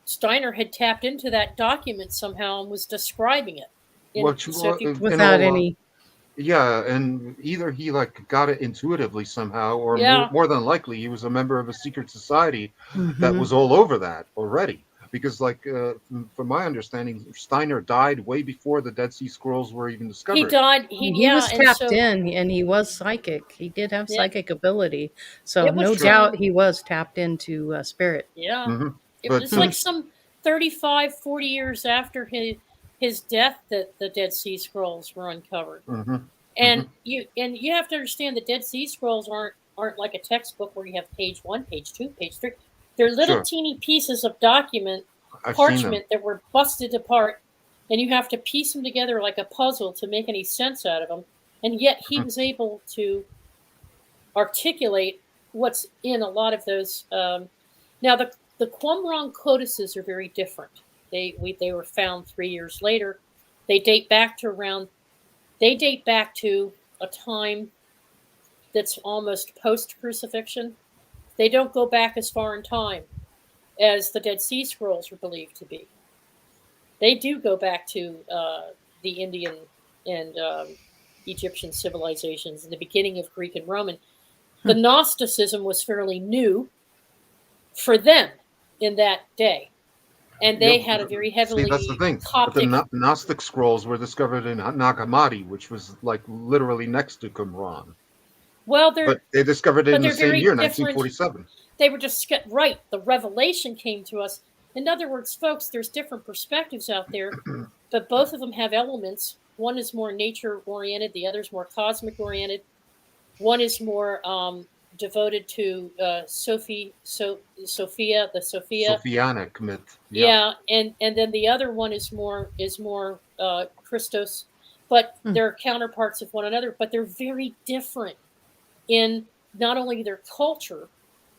Steiner had tapped into that document somehow and was describing it. Without any. Yeah, and either he like got it intuitively somehow, or more than likely he was a member of a secret society that was all over that already. Because, like, from my understanding, Steiner died way before the Dead Sea Scrolls were even discovered. He died. He was tapped in, and he was psychic. He did have psychic ability, so no doubt he was tapped into spirit. Yeah, it was like some 35, 40 years after his death that the Dead Sea Scrolls were uncovered. And you have to understand, the Dead Sea Scrolls aren't like a textbook where you have page 1, page 2, page 3. They're little teeny pieces of parchment that were busted apart, and you have to piece them together like a puzzle to make any sense out of them. And yet he was able to articulate what's in a lot of those. Now, the Qumran codices are very different. They were found 3 years later. They date back to a time that's almost post-crucifixion. They don't go back as far in time as the Dead Sea Scrolls are believed to be. They do go back to the Indian and Egyptian civilizations and the beginning of Greek and Roman. The Gnosticism was fairly new for them in that day. And they had a very heavily that's the thing. Coptic... The Gnostic scrolls were discovered in Nag Hammadi, which was like literally next to Qumran. Well, but they discovered it in the same year, 1947. They were just right. The revelation came to us. In other words, folks, there's different perspectives out there, but both of them have elements. One is more nature-oriented. The other is more cosmic-oriented. One is more devoted to Sophia. Sophianic myth. Yeah, and then the other one is more Christos. But they're counterparts of one another, but they're very different in not only their culture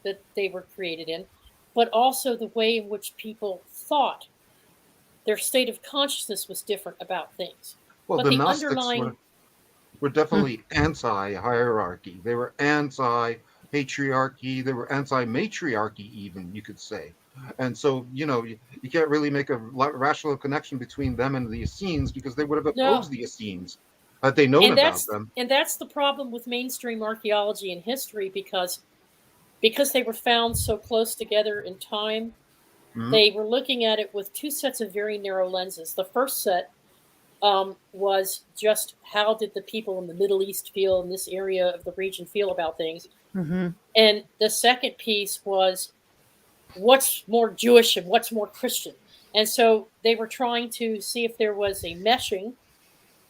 that they were created in, but also the way in which people thought. Their state of consciousness was different about things. Well, but the Gnostics were definitely anti-hierarchy. They were anti-patriarchy. They were anti-matriarchy even, you could say. And so, you can't really make a rational connection between them and the Essenes, because they would have opposed the Essenes had they known about them. And that's the problem with mainstream archaeology and history, because they were found so close together in time. They were looking at it with two sets of very narrow lenses. The first set was just how did the people in the Middle East feel, in this area of the region feel about things. And the second piece was what's more Jewish and what's more Christian. And so they were trying to see if there was a meshing,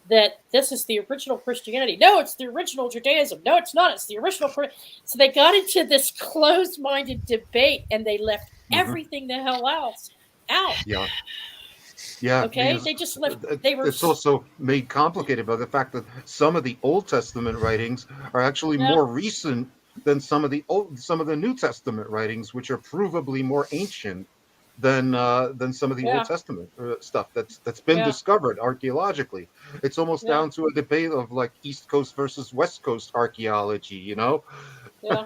that this is the original Christianity. No, it's the original Judaism. No, it's not. It's the original. So they got into this closed-minded debate, and they left everything the hell else out. Yeah. Yeah. Okay. They just left. It's also made complicated by the fact that some of the Old Testament writings are actually more recent than some of the New Testament writings, which are provably more ancient than some of the Old Yeah. Testament stuff that's been Yeah. discovered archaeologically. It's almost Yeah. down to a debate of like East Coast versus West Coast archaeology. Yeah.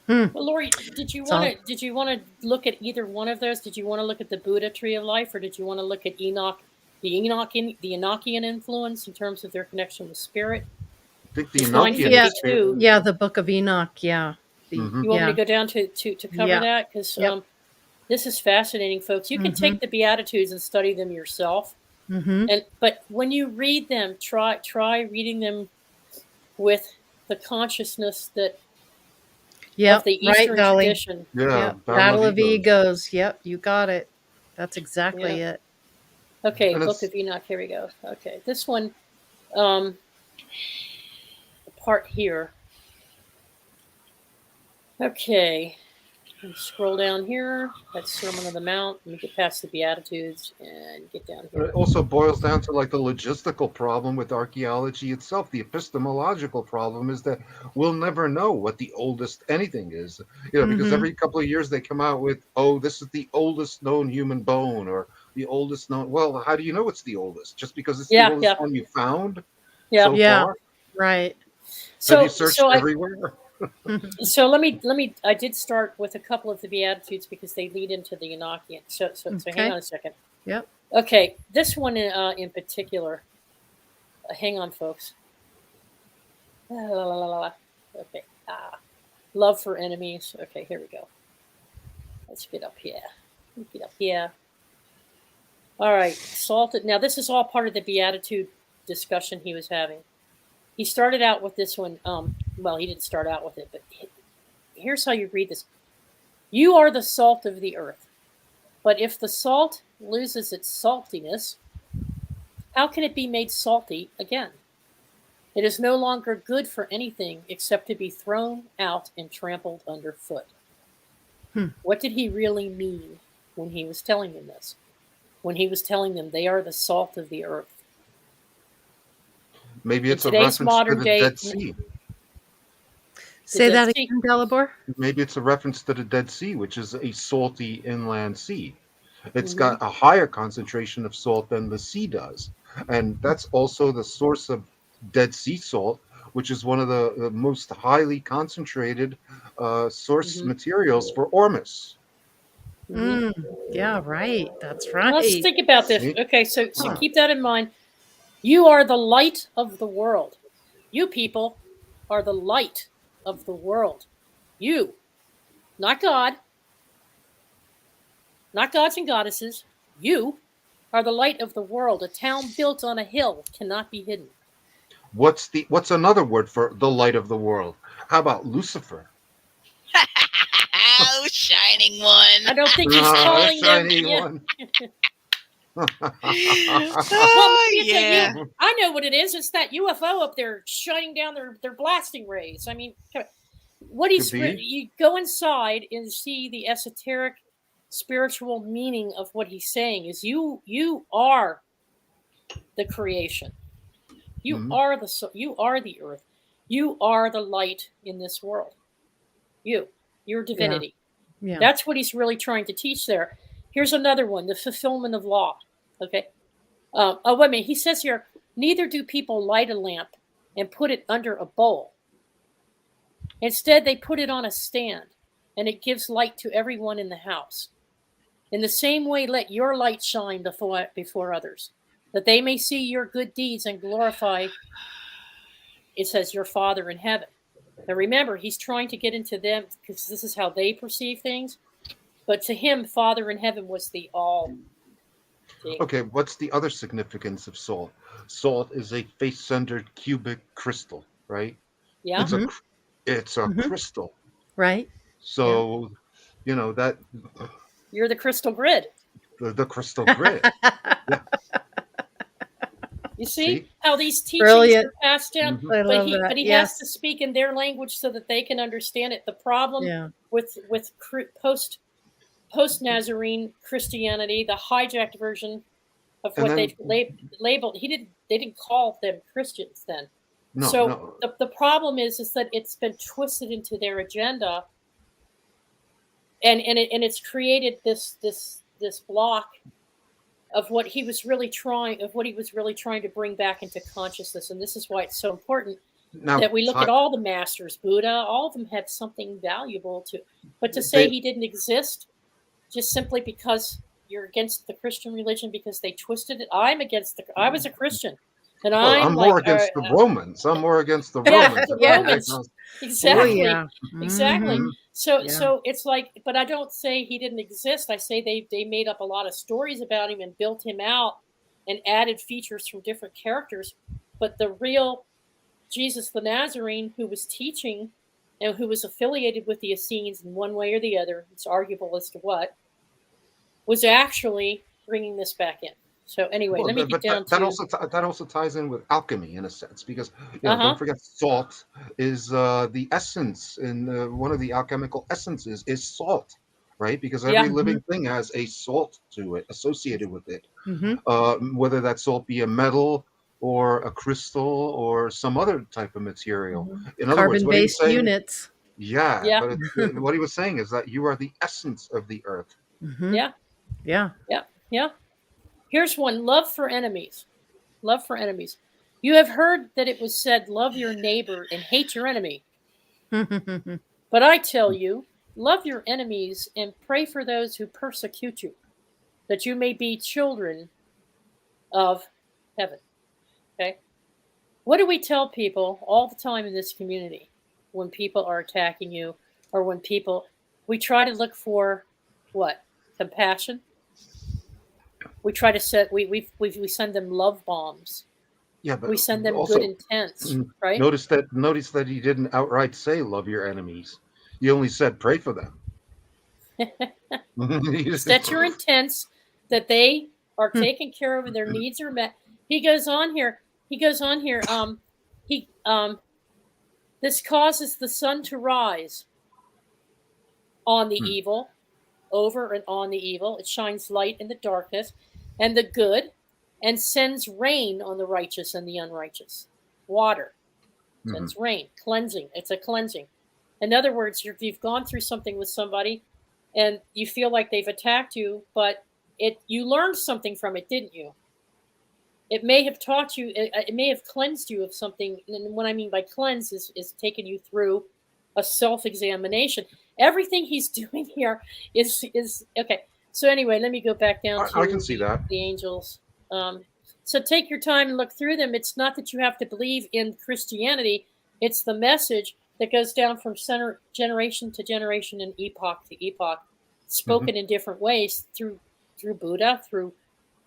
Hmm. Well, Lori, So did you want to look at either one of those? Did you want to look at the Buddha tree of life, or did you want to look at the Enochian influence in terms of their connection with spirit? I think the It's Enochian yeah, spirit. 952. yeah, the Book of Enoch. Yeah, Hmm. You want me to yeah, go down to cover yeah, that? Because yep. this is fascinating, folks. You can Mm-hmm. take the Beatitudes and study them yourself, Mm-hmm. but when you read them, try reading them with the consciousness that of Yep. the Right, Eastern Dolly. tradition. Yeah, Yep. Battle of Battle of Egos, Egos. Yep, you got it. That's exactly Yeah. it. Okay, and Book it's of Enoch. Here we go. Okay, this one, the part here. Okay, let me scroll down here. That's Sermon on the Mount. Let me get past the Beatitudes and get down it here. also boils down to like the logistical problem with archaeology itself. The epistemological problem is that we'll never know what the oldest anything is, because Mm-hmm. every couple of years they come out with, oh, this is the oldest known human bone or the oldest known. Well, how do you know it's the oldest? Just because it's the Yeah, oldest yeah, one you found yeah. so Yeah. far? Right. Have you So, searched so I, everywhere? so let me. I did start with a couple of the Beatitudes because they lead into the Enochian. So hang Okay. on a second. Yep. Okay, this one in particular. Hang on, folks. Okay. Love for enemies. Okay, here we go. Let's get up here. Get up here. All right, salted. Now, this is all part of the Beatitude discussion he was having. He started out with this one. Well, he didn't start out with it, but here's how you read this. You are the salt of the earth. But if the salt loses its saltiness, how can it be made salty again? It is no longer good for anything except to be thrown out and trampled underfoot. Hmm. What did he really mean when he was telling them this? When he was telling them they are the salt of the earth. Maybe In it's a today's reference to modern the day, Dead Sea. the Say Dead that Sea. again, Dalibor. Maybe it's a reference to the Dead Sea, which is a salty inland sea. It's Mm-hmm. got a higher concentration of salt than the sea does. And that's also the source of Dead Sea salt, which is one of the most highly concentrated source Mm-hmm. materials for ormus. Mm-hmm. Yeah, right. That's Let's right. think about this. See? Okay, so keep that in mind. You are the light of the world. You people are the light of the world. You, not God, not gods and goddesses. You are the light of the world. A town built on a hill cannot be hidden. What's another word for the light of the world? How about Lucifer? Oh, shining one. I don't think he's Ah, calling them. shiny Yeah. one. Well, Oh, maybe it's yeah. I know what it is. It's that UFO up there shining down their blasting rays. I mean, what Could be. you go inside and see the esoteric spiritual meaning of what he's saying is you are the creation. You Mhm. are you are the earth. You are the light in this world. Your Yeah. divinity. Yeah. That's what he's really trying to teach there. Here's another one: the fulfillment of law. Okay. Oh, wait a minute. He says here, neither do people light a lamp and put it under a bowl. Instead, they put it on a stand, and it gives light to everyone in the house. In the same way, let your light shine before others, that they may see your good deeds and glorify, it says, your Father in heaven. Now remember, he's trying to get into them because this is how they perceive things. But to him, Father in heaven was the all. See? Okay, what's the other significance of salt? Salt is a face-centered cubic crystal, right? Yeah. It's a Mm-hmm. cr- it's a Mm-hmm. crystal. Right. Yeah. So, that You're the crystal grid. the crystal grid. Yeah, You see see? how these teachings Brilliant. are passed down, Mhm. I but love he that. has Yes. to speak in their language so that they can understand it. The problem Yeah. with post Nazarene Christianity, the hijacked version of And what then they labeled, they didn't call them Christians then. no, So no. the problem is that it's been twisted into their agenda, it's created this block of what he was really trying to bring back into consciousness. And this is why it's so important Now, that we look at all the masters, Buddha, all of them had something valuable to, but to say he didn't exist just simply because you're against the Christian religion because they twisted it. I was a Christian, and I'm more against the Romans. I'm more against the Romans. The Romans. Exactly. Oh, yeah. Exactly. Mhm. So it's like, but I don't say he didn't exist. I say they made up a lot of stories about him and built him out and added features from different characters. But the real Jesus the Nazarene, who was teaching and who was affiliated with the Essenes in one way or the other, it's arguable as to what, was actually bringing this back in. So anyway, let me get down that to... that also ties in with alchemy in a sense, because don't forget, salt is the essence, and one of the alchemical essences is salt, right? Because every living thing has a salt to it associated with it, whether that salt be a metal or a crystal or some other type of material. In other words, what he was Carbon-based saying, units. but what he was saying is that you are the essence of the earth. Yeah. Here's one: love for enemies. Love for enemies. You have heard that it was said, love your neighbor and hate your enemy. But I tell you, love your enemies and pray for those who persecute you, that you may be children of heaven. Okay? What do we tell people all the time in this community when people are attacking you, or when we try to look for what? Compassion. We try to we send them love bombs. Yeah, but we send them also, good intents, right? Notice that he didn't outright say love your enemies. He only said pray for them. Set your intents that they are taken care of and their needs are met. He goes on here. This causes the sun to rise on the evil, over and on the evil. It shines light in the darkness and the good, and sends rain on the righteous and the unrighteous. Water sends rain, cleansing. It's a cleansing. In other words, you've gone through something with somebody and you feel like they've attacked you, but you learned something from it, didn't you? It may have taught you, it may have cleansed you of something. And what I mean by cleanse is taking you through a self-examination. Everything he's doing here is okay. So anyway, let me go back down to I can see that. The angels. So take your time and look through them. It's not that you have to believe in Christianity. It's the message that goes down from generation to generation and epoch to epoch, spoken in different ways through Buddha, through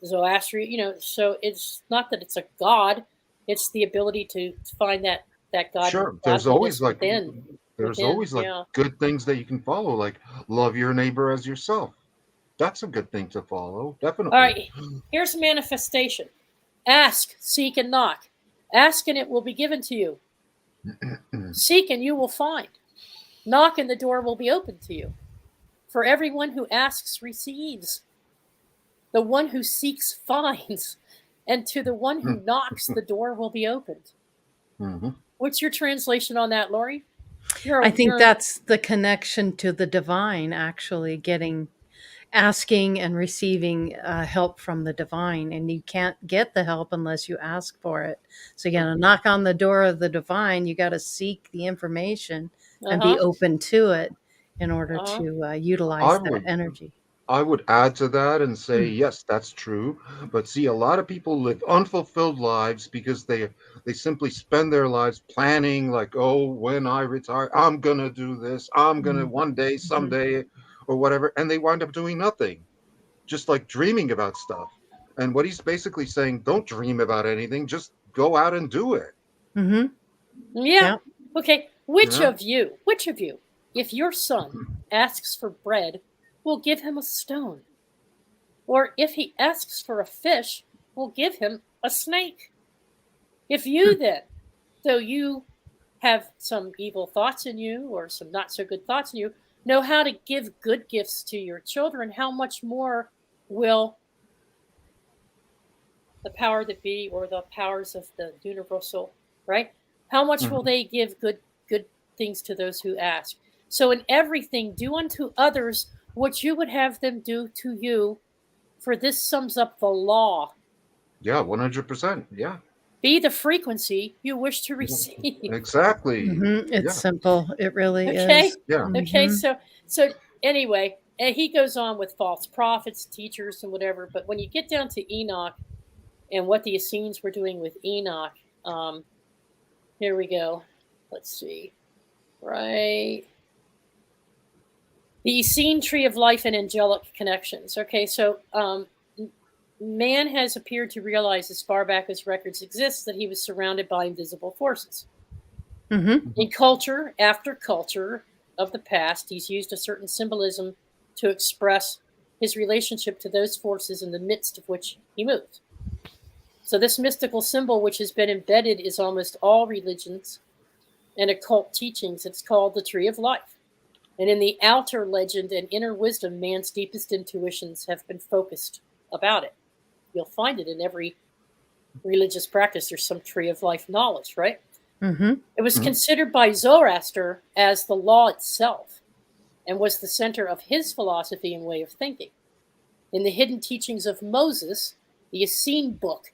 Zoroaster. So it's not that it's a God. It's the ability to find that God. Sure, there's always like within, good things that you can follow, like love your neighbor as yourself. That's a good thing to follow, definitely. All right, here's a manifestation. Ask, seek, and knock. Ask, and it will be given to you. Seek, and you will find. Knock, and the door will be opened to you. For everyone who asks receives. The one who seeks finds. And to the one who knocks, the door will be opened. What's your translation on that, Lori? I think that's the connection to the divine, actually, asking and receiving help from the divine, and you can't get the help unless you ask for it. So you got to knock on the door of the divine. You got to seek the information and be open to it in order to utilize that energy. I would add to that and say, yes, that's true. But see, a lot of people live unfulfilled lives because they simply spend their lives planning, like, oh, when I retire, I'm going to do this. I'm going to one day, someday, or whatever. And they wind up doing nothing, just like dreaming about stuff. And what he's basically saying, don't dream about anything. Just go out and do it. Yeah. Okay. Which of you, if your son asks for bread, will give him a stone? Or if he asks for a fish, will give him a snake? If you then, though you have some evil thoughts in you or some not so good thoughts in you, know how to give good gifts to your children, how much more will the power that be, or the powers of the universal, right? How much will they give good things to those who ask? So in everything, do unto others what you would have them do to you, for this sums up the law. Yeah, 100%. Yeah, Be the frequency you wish to receive. exactly. It's Yeah, simple. It really Okay. is. yeah. Okay. Mhm. So anyway, and he goes on with false prophets, teachers, and whatever. But when you get down to Enoch and what the Essenes were doing with Enoch, here we go. Let's see. Right. The Essene tree of life and angelic connections. Okay, so man has appeared to realize as far back as records exist that he was surrounded by invisible forces. Mhm. In culture after culture of the past, he's used a certain symbolism to express his relationship to those forces in the midst of which he moves. So this mystical symbol, which has been embedded in almost all religions and occult teachings, it's called the Tree of Life. And in the outer legend and inner wisdom, man's deepest intuitions have been focused about it. You'll find it in every religious practice. There's some tree of life knowledge, right? Mhm. It was Mhm. considered by Zoroaster as the law itself and was the center of his philosophy and way of thinking. In the hidden teachings of Moses, the Essene book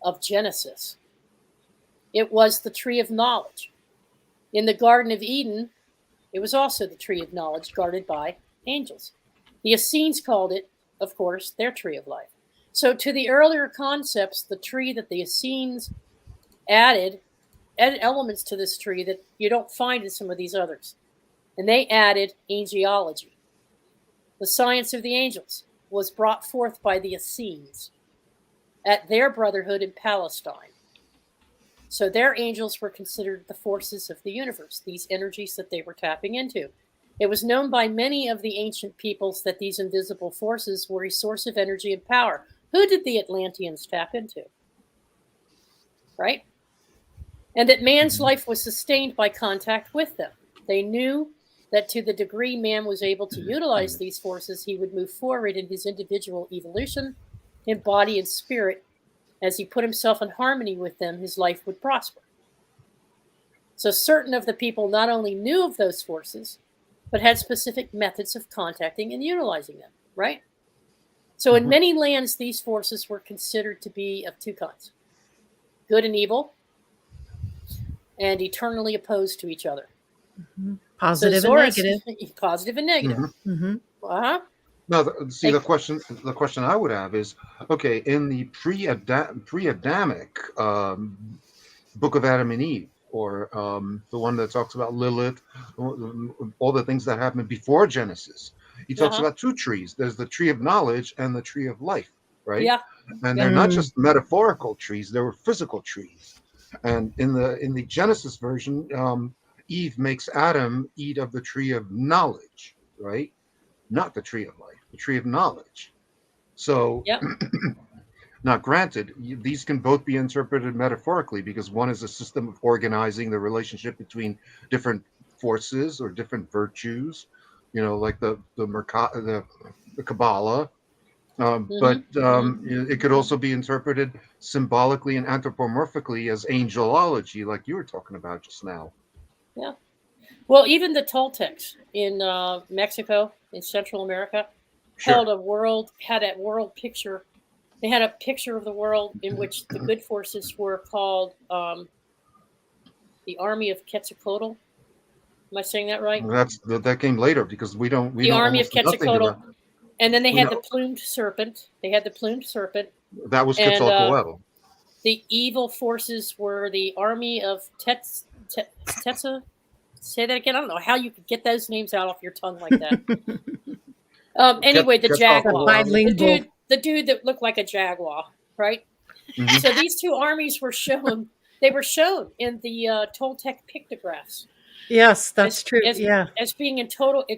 of Genesis, it was the tree of knowledge. In the Garden of Eden, it was also the tree of knowledge guarded by angels. The Essenes called it, of course, their tree of life. So to the earlier concepts, the tree that the Essenes added elements to this tree that you don't find in some of these others. And they added angelology. The science of the angels was brought forth by the Essenes at their brotherhood in Palestine. So their angels were considered the forces of the universe, these energies that they were tapping into. It was known by many of the ancient peoples that these invisible forces were a source of energy and power. Who did the Atlanteans tap into? Right? And that man's life was sustained by contact with them. They knew that to the degree man was able to utilize these forces, he would move forward in his individual evolution in body and spirit. As he put himself in harmony with them, his life would prosper. So certain of the people not only knew of those forces, but had specific methods of contacting and utilizing them, right? So in Mhm. many lands, these forces were considered to be of two kinds: good and evil, and eternally opposed to each other. So Positive and Zoroaster, negative. positive and negative. Mhm. Mhm. Uh-huh. Now, see, Like, the question I would have is, okay, in the pre-Adamic Book of Adam and Eve, or the one that talks about Lilith, all the things that happened before Genesis, he talks uh-huh. about two trees. There's the tree of knowledge and the tree of life, right? Yeah. And Yeah. they're not Mm. just metaphorical trees; they were physical trees. And in the Genesis version, Eve makes Adam eat of the tree of knowledge, right? Not the tree of life, the tree of knowledge. So, Yep. now granted, these can both be interpreted metaphorically, because one is a system of organizing the relationship between different forces or different virtues, like the Kabbalah. But Mm-hmm. Mm-hmm. it could also be interpreted symbolically and anthropomorphically as angelology, like you were talking about just now. Yeah. Well, even the Toltecs in Mexico, in Central America, Sure. had a world picture. They had a picture of the world in which the good forces were called the Army of Quetzalcoatl. Am I saying that right? That came later, because we The know Army of almost nothing Quetzalcoatl, about. and then they We had the know plumed serpent. They had the plumed serpent, that was and Quetzalcoatl. the evil forces were the Army of Tetza. Say that again. I don't know how you could get those names out off your tongue like that. Anyway, the The jaguar, Quetzalcoatl. bilingual. the dude that looked like a jaguar, right? Mhm. So these two armies were shown. They were shown in the Toltec pictographs Yes, that's as true. as Yeah. as being in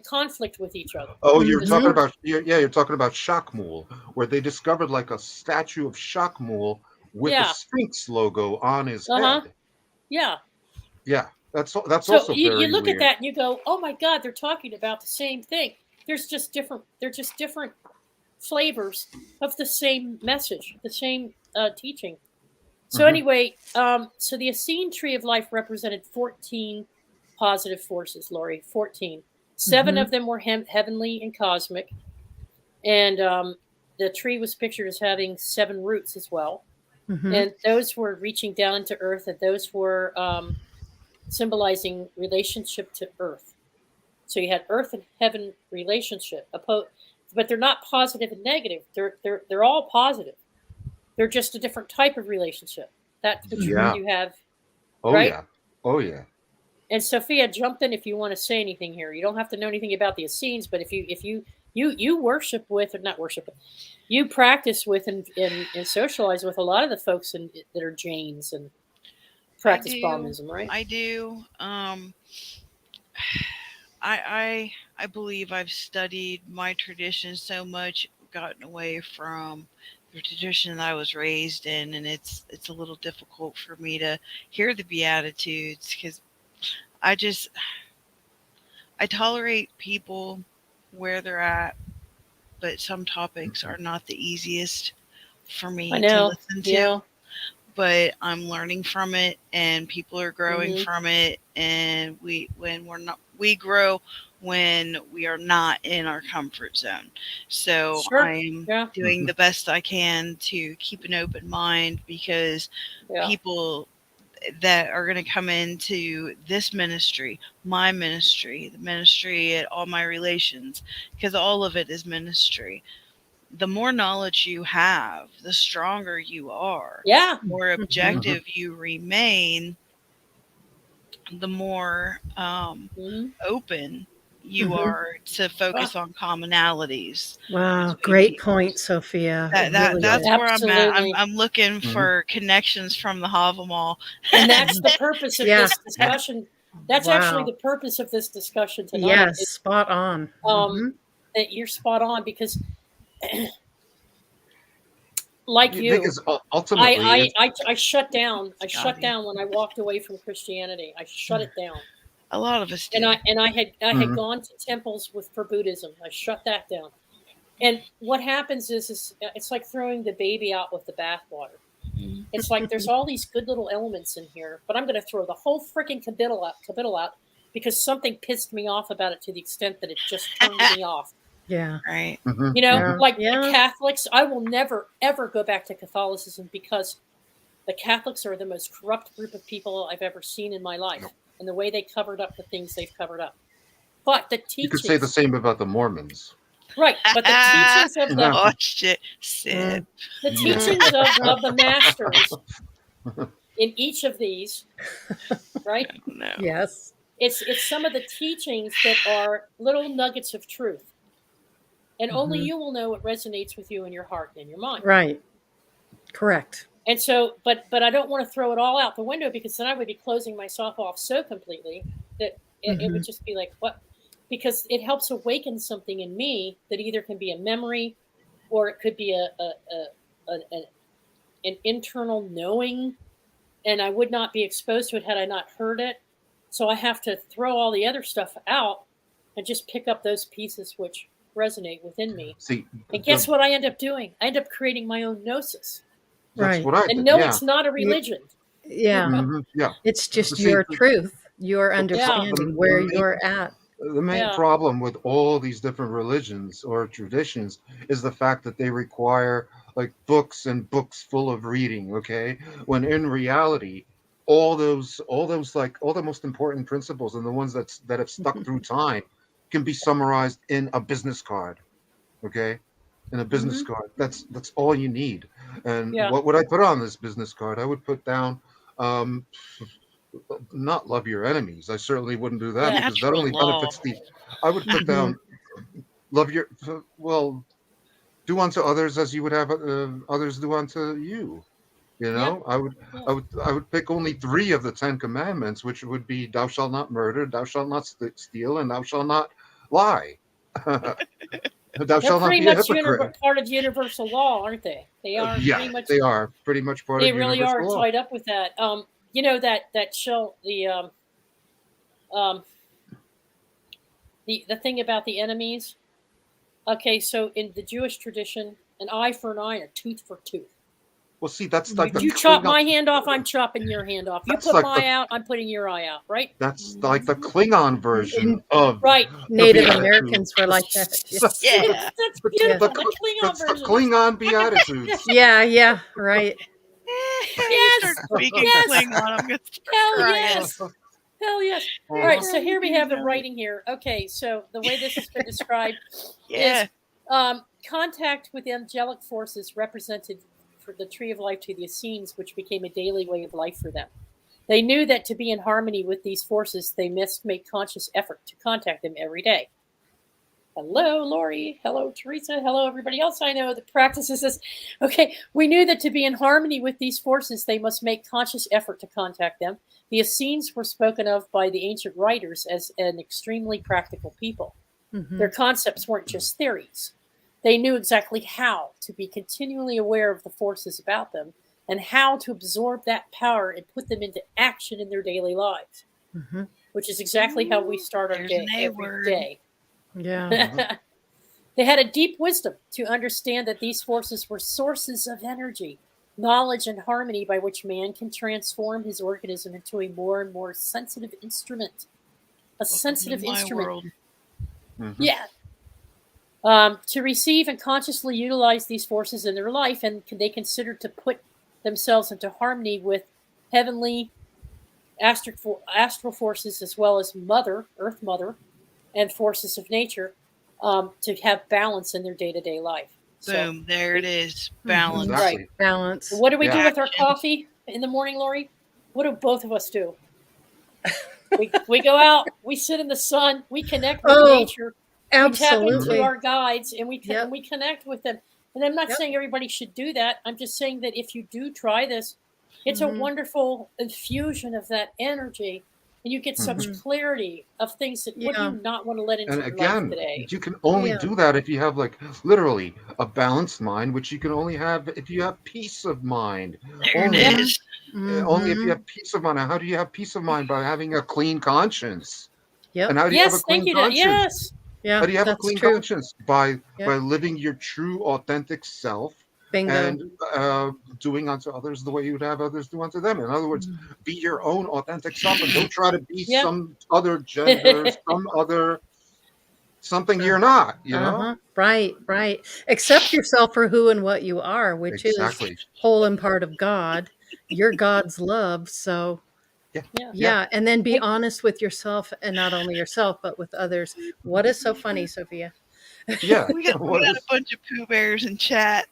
conflict with each other. Oh, you're This talking Mhm. were, about you're talking about Shakmul, where they discovered like a statue of Shakmul with the yeah, Sphinx logo on his uh-huh, head. yeah. Yeah, that's So also you very look at weird. that and you go, oh my God, they're talking about the same thing. They're just different flavors of the same message, the same teaching. So Hmm. anyway, so the Essene tree of life represented 14 positive forces, Lori. 14. 7 Mhm. of them were heavenly and cosmic, and the tree was pictured as having 7 roots as well. Mhm. And those were reaching down into earth, and those were symbolizing relationship to earth. So you had earth and heaven relationship, but they're not positive and negative. They're all positive. They're just a different type of relationship. That's which one Mhm. Yeah. you have, Oh right? yeah. Oh yeah. And Sophia, jump in if you want to say anything here. You don't have to know anything about the Essenes, but if you worship with, or not worship, but you practice with and socialize with a lot of the folks that are Jains and I practice do. Brahmanism, right? I do. I believe I've studied my tradition so much, gotten away from the tradition that I was raised in, and it's a little difficult for me to hear the Beatitudes because I just I tolerate people where they're at, but some topics are not the easiest for I me to know. listen Yeah. to. But I'm learning from it, and people are growing Hmm. from it, and we grow when we are not in our comfort zone. So Sure. I'm Yeah. doing the best I can to keep an open mind because Yeah. people that are going to come into this ministry, my ministry, the ministry at all my relations, because all of it is ministry. The more knowledge you have, the stronger you are, Yeah. the more Mhm. objective you remain, the more Hmm. open you Mhm. are to Ah, focus on commonalities Wow, between great people. point, Sophia. That Really Yeah. good. that's where I'm at. I'm absolutely. I'm looking Hmm. for connections from the Havamal. And that's Mhm. the purpose of Yeah. this discussion. That's actually Wow. the purpose of this discussion tonight. Yes, spot on. Um, Mhm. that you're spot on because, like you, Because ultimately, it's I shut down. I shut Scotty. down when I walked away from Christianity. I shut it down, A lot of us and do. I had Mhm. gone to temples for Buddhism. I shut that down. And what happens is it's like throwing the baby out with the bathwater. Mhm. It's like there's all these good little elements in here, but I'm going to throw the whole freaking capital out because something pissed me off about it to the extent that it just turned me off. Yeah. Right. Mhm. You know, Mhm. Yeah. like the Yeah. Catholics, I will never ever go back to Catholicism because the Catholics are the most corrupt group of people I've ever seen in my life, and the way they covered up the things they've covered up. But the You could say the teachings, same about the Mormons. right? But the teachings of Yeah. Oh shit, Mm. Sid. the Yeah. teachings of the masters in each of these, right? No. Yes. It's some of the teachings that are little nuggets of truth, and only Mhm. you will know what resonates with you in your heart and in your mind. Right. Correct. And so, but I don't want to throw it all out the window because then I would be closing myself off so completely that it would Mhm. just be like what, because it helps awaken something in me that either can be a memory or it could be an internal knowing, and I would not be exposed to it had I not heard it. So I have to throw all the other stuff out and just pick up those pieces which resonate within me. See, And guess what I end up doing? I end up creating my own gnosis. that's Right. what I And did. no, Yeah. it's not a religion. You Yeah. know? Yeah. It's just See, your truth, your the, pro- Yeah, understanding the where main you're at. the main yeah. problem with all these different religions or traditions is the fact that they require like books and books full of reading, okay, when in reality all those like all the most important principles and the ones that have stuck through time can be summarized in a business card, okay, in a business Hmm. card. That's all you need. And Yeah. what would I put on this business card? I would put down um not love your enemies. I certainly wouldn't do that Yeah. because that Natural only law. benefits the. I would put Mhm. down love your well, do unto others as you would have others do unto you. You Yeah. know, Yeah. I would pick only 3 of the 10 commandments, which would be thou shalt not murder, thou shalt not steal, and thou shalt not lie. Thou They're shalt not pretty be a much hypocrite. part of universal law, aren't they? They are Yeah, pretty much. they are pretty much part They of really are universal law. tied up with that. You know that show um the thing about the enemies. Okay, so in the Jewish tradition, an eye for an eye, and a tooth for tooth. Well, see, that's like the You chop my Klingon. hand off, I'm chopping your hand off. You That's put like my the out, I'm putting your eye out, right? that's like the Klingon version In of Right. the Native Beatitudes. Americans were like that. That's Yeah. That's the, beautiful. the, The Klingon that's the version. Klingon Beatitudes. Yeah, yeah, right. You Yes. start speaking Yes. Klingon, I'm gonna start Hell crying. yes. Hell yes. All Uh-huh. right, so here we have the writing here. Okay, so the way this has been described Yeah. is contact with angelic forces represented for the tree of life to the Essenes, which became a daily way of life for them. They knew that to be in harmony with these forces, they must make conscious effort to contact them every day. Hello, Lori. Hello, Teresa. Hello, everybody else I know that practices this. Okay, we knew that to be in harmony with these forces, they must make conscious effort to contact them. The Essenes were spoken of by the ancient writers as an extremely practical people. Mhm. Their concepts weren't just theories. They knew exactly how to be continually aware of the forces about them and how to absorb that power and put them into action in their daily lives, Mhm. which is exactly how we start our There's day an A every word. day. Yeah. They had a deep wisdom to understand that these forces were sources of energy, knowledge, and harmony by which man can transform his organism into a more and more sensitive instrument. A sensitive my instrument. world. Mhm. Yeah. To receive and consciously utilize these forces in their life, and they considered to put themselves into harmony with heavenly astral forces as well as Earth Mother, and forces of nature, to have balance in their day-to-day life. Boom. There it is. Mhm. Balance. Right. Exactly. Balance. So what do we Yeah. do with our Action. coffee in the morning, Lori? What do both of us do? we go out, we sit in the sun, we connect with Oh, nature, we tap into absolutely. our guides, and we Yep. connect with them. And I'm not Yep. saying everybody should do that. I'm just saying that if you do try this, it's a Mhm. wonderful infusion of that energy, and you get such Mhm. clarity of things that what do Yeah. you not want to let into And your life again, today? you can only Yeah. do that if you have like literally a balanced mind, which you can only have if you have peace of mind. There Only, it is. only if you Mhm. have peace of mind. Now, how do you have peace of mind? By having a clean conscience. And Yep. how do you have a Yes, thank clean you. conscience? Yes. How Yeah, do you have a that's clean true. conscience? By Yep. living your true authentic self Bingo. and doing unto others the way you would have others do unto them. In other words, Mhm. be your own authentic self and don't try to be Yep. some other gender, some other something you're not, you know? Uh-huh. Right, right. Accept yourself for who and what you are, which is Exactly. whole and part of God. You're God's love. So, Yeah. Yeah. Yeah. yeah. And then be Hey, honest with yourself and not only yourself, but with others. What is so funny, Sophia? Yeah. We got What a is bunch of Pooh Bears in chat.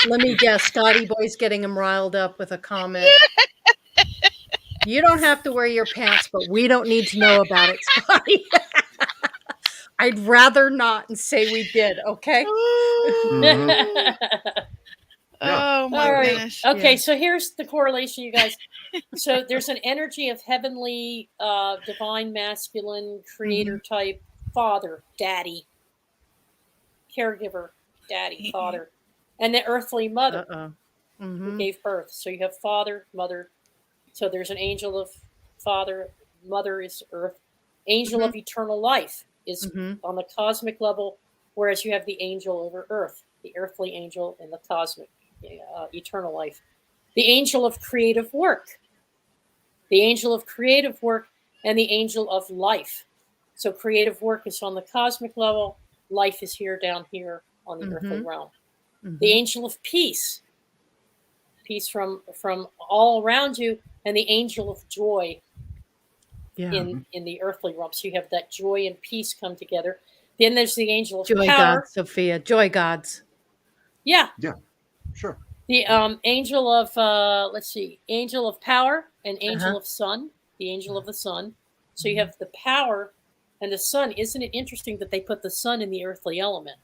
Let me guess. Scotty Boy's getting him riled up with a comment. You don't have to wear your pants, but we don't need to know about it, Scotty. I'd rather not and say we did, okay? Mhm. Yeah. Oh my All right. goodness. Okay, Yeah. so here's the correlation, you guys. So there's an energy of heavenly, divine, masculine, creator type father, daddy, caregiver, daddy, father, and the earthly mother Uh-oh. who Mhm. gave birth. So you have father, mother. So there's an angel of father, mother is earth. Angel Mhm. of eternal life is Mhm. on the cosmic level, whereas you have the angel over earth, the earthly angel and the cosmic, eternal life. The angel of creative work, the angel of creative work, and the angel of life. So creative work is on the cosmic level, life is here down here on the earthly Mhm. realm. The Mhm. angel of peace, peace from all around you, and the angel of joy Yeah. in the earthly realm. So you have that joy and peace come together. Then there's the angel of Joy power. gods, Sophia. Joy gods. Yeah, Yeah. Sure. the angel of let's see, angel of power and angel Uh-huh. of sun, the angel of the sun. So you Mhm. have the power and the sun. Isn't it interesting that they put the sun in the earthly element?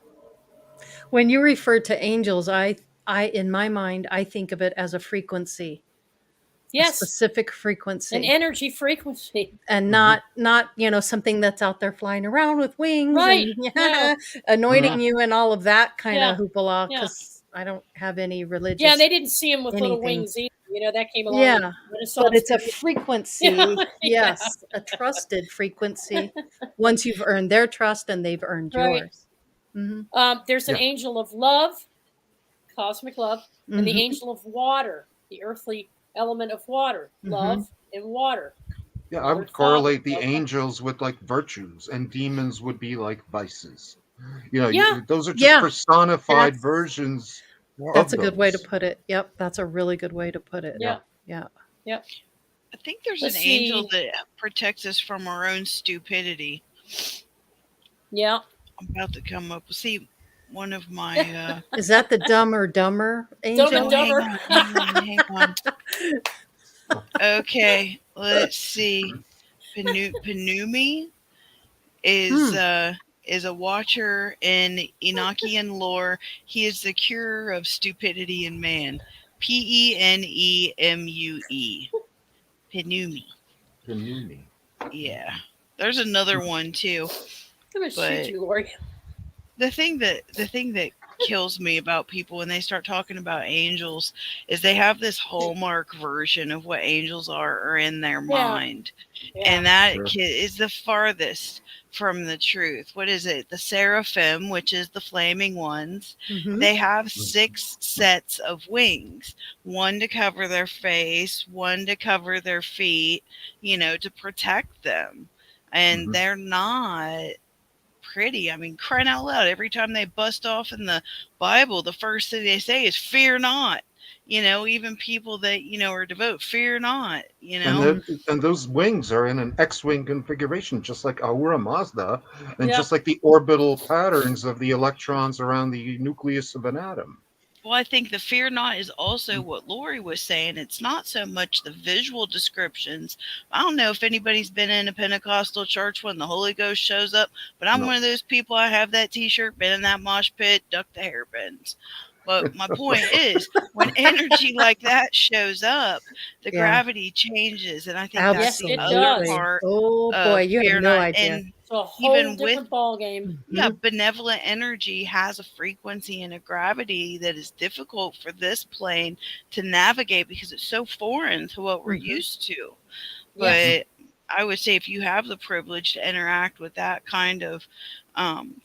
When you refer to angels, I in my mind, I think of it as a frequency, a Yes, specific an frequency, energy frequency. and Mhm. not, something that's out there flying around with wings Right. and No. anointing Mhm. you and all of that kind Yeah. of hoopla, Yeah. because I don't have any Yeah. And religious they didn't see him with little anything. wings either. That came along in Yeah, but Renaissance it's a period. frequency. Yeah. Yes, a trusted frequency. Once you've earned their trust and they've earned Right. yours. Mhm. There's an Yeah. angel of love, cosmic love, and the angel of water, the earthly element of water, love and water. Yeah, I Mother, would father, correlate the love. angels with like virtues, and demons would be like vices. You know, Yeah, those are just Yeah, personified that's versions that's of a good way to those. put it. Yep, that's a really good way to put it. Yeah. yeah, Yeah. yeah. I think there's Let's an angel see. that protects us from our own stupidity. Yeah. I'm about to come up. See, one of my. Is that the Dumb or Dumber Dumb and Oh, angel? hang Dumber. on, hang on. Okay, let's see. Panumi is Hmm. is a watcher in Enochian lore. He is the cure of stupidity in man. Penemue. Panumi. Panuni. Yeah. There's another one too. I'm gonna shoot But you, Lori. the thing that kills me about people when they start talking about angels is they have this hallmark version of what angels are in their mind. Yeah. And that Sure. is the farthest from the truth. What is it? The seraphim, which is the flaming ones, Mhm. they have 6 sets of wings, one to cover their face, one to cover their feet, to protect them. And Mhm. they're not pretty. I mean, crying out loud, every time they bust off in the Bible, the first thing they say is fear not. Even people that, are devout, fear not, And Mhm. those wings are in an X-wing configuration, just like Ahura Mazda, and Yeah. just like the orbital patterns of the electrons around the nucleus of an atom. Well, I think the fear not is also what Lori was saying. It's not so much the visual descriptions. I don't know if anybody's been in a Pentecostal church when the Holy Ghost shows up, but I'm No. one of those people. I have that t-shirt, been in that mosh pit, duck the hairpins. But my point is, when energy like that shows up, the Yeah. gravity changes. And I think that's Yes, the it other does. Absolutely. part Oh boy, of you have fear no not. idea. And It's a whole even with different ball game. yeah, Mhm. benevolent energy has a frequency and a gravity that is difficult for this plane to navigate because it's so foreign to what we're Mhm. used to. Yes. But I would say if you have the privilege to interact with that kind of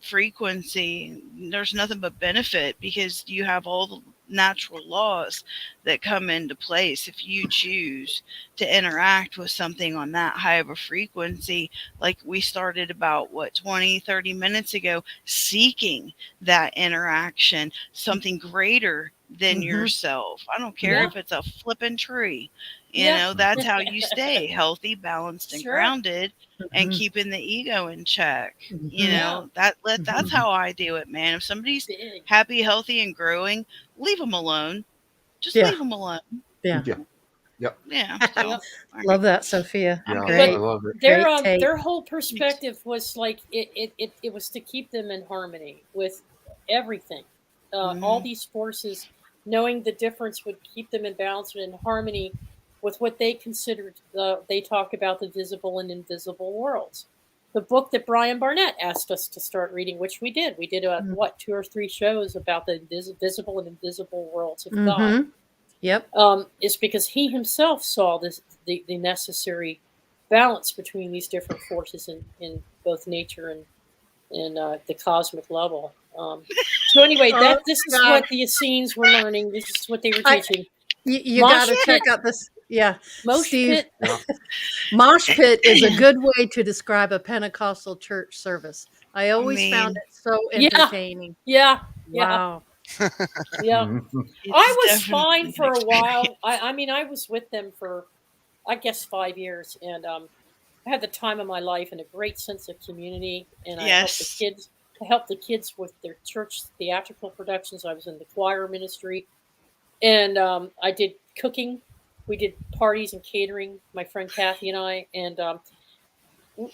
frequency, there's nothing but benefit because you have all the natural laws that come into place if you choose to interact with something on that high of a frequency, like we started about 20-30 minutes ago, seeking that interaction, something greater than Mhm. yourself. I don't care Yeah. if it's a flipping tree. Yeah. That's how you stay healthy, balanced, and Sure. grounded, and Mhm. keeping the ego in check. Mhm. Yeah. That's how I do it, man. If somebody's Big. happy, healthy, and growing, leave them alone. Just Yeah. leave them alone. Yeah. Yeah. Yep. Yeah. So, Yep. all right, Love that, Sophia. I'm Yeah. good. I But love it. Great take. their whole perspective was like it was to keep them in harmony with everything. All Mhm. these forces, knowing the difference would keep them in balance and in harmony with what they considered. They talk about the visible and invisible worlds. The book that Brian Barnett asked us to start reading, which we did. We did Mhm. 2 or 3 shows about the visible and invisible worlds of God. Mhm. Yep. Is because he himself saw the necessary balance between these different forces in both nature and the cosmic level. So anyway, Oh this my is God. what the Essenes were learning. This is what they were I teaching. you Mosh got to check pit, out this. Yeah, mosh Steve. pit. Yeah. Mosh pit is a good way to describe a Pentecostal church service. I I always found mean, it so Yeah, entertaining. yeah, yeah, Wow. yeah. Mhm. I it's was fine definitely an for a while. experience. I mean, I was with them for, I guess, 5 years, and I had the time of my life and a great sense of community. And I helped the Yes. kids. I helped the kids with their church theatrical productions. I was in the choir ministry, and I did cooking. We did parties and catering. My friend Kathy and I, and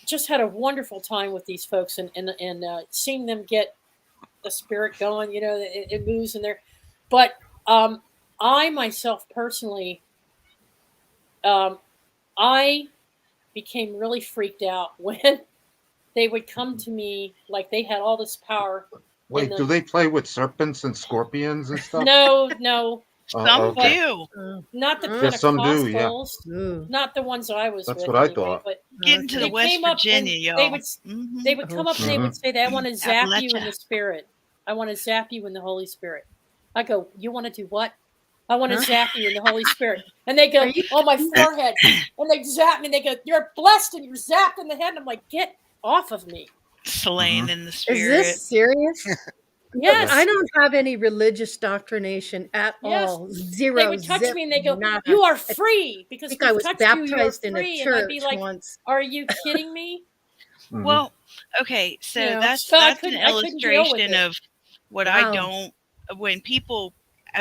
just had a wonderful time with these folks, and seeing them get the spirit going. It moves in there. But I myself personally, um, I became really freaked out when they would come to me like they had all this power in Wait, do them. they play with serpents and scorpions and stuff? No, no, Some but Okay. do. not the Yeah, some do. Yeah. Pentecostals, Ooh. not the ones I was That's with what I anyway. thought. But Getting to the they Okay. West came up and Virginia, y'all. they would Oh. come up and they would say that I want to zap you in Appalachia. the spirit. I want to zap you in the Holy Spirit. I go, you want to do what? I want to Huh? zap you in the Holy Spirit. And they Are go, you on my forehead. And they zap me. And they go, you're blessed and you're zapped in the head. And I'm like, get off of me. Slain in the Is spirit. this serious? Yes. I don't have any religious doctrination at Yes. all. They Zero, would touch zip, me and they go, nada. you are free because think I we've was touched you. You're baptized in a free. And I'd be church like, once. are you kidding me? Mhm. Well, okay, so You know, that's so I an couldn't deal with illustration it. of what I don't. When people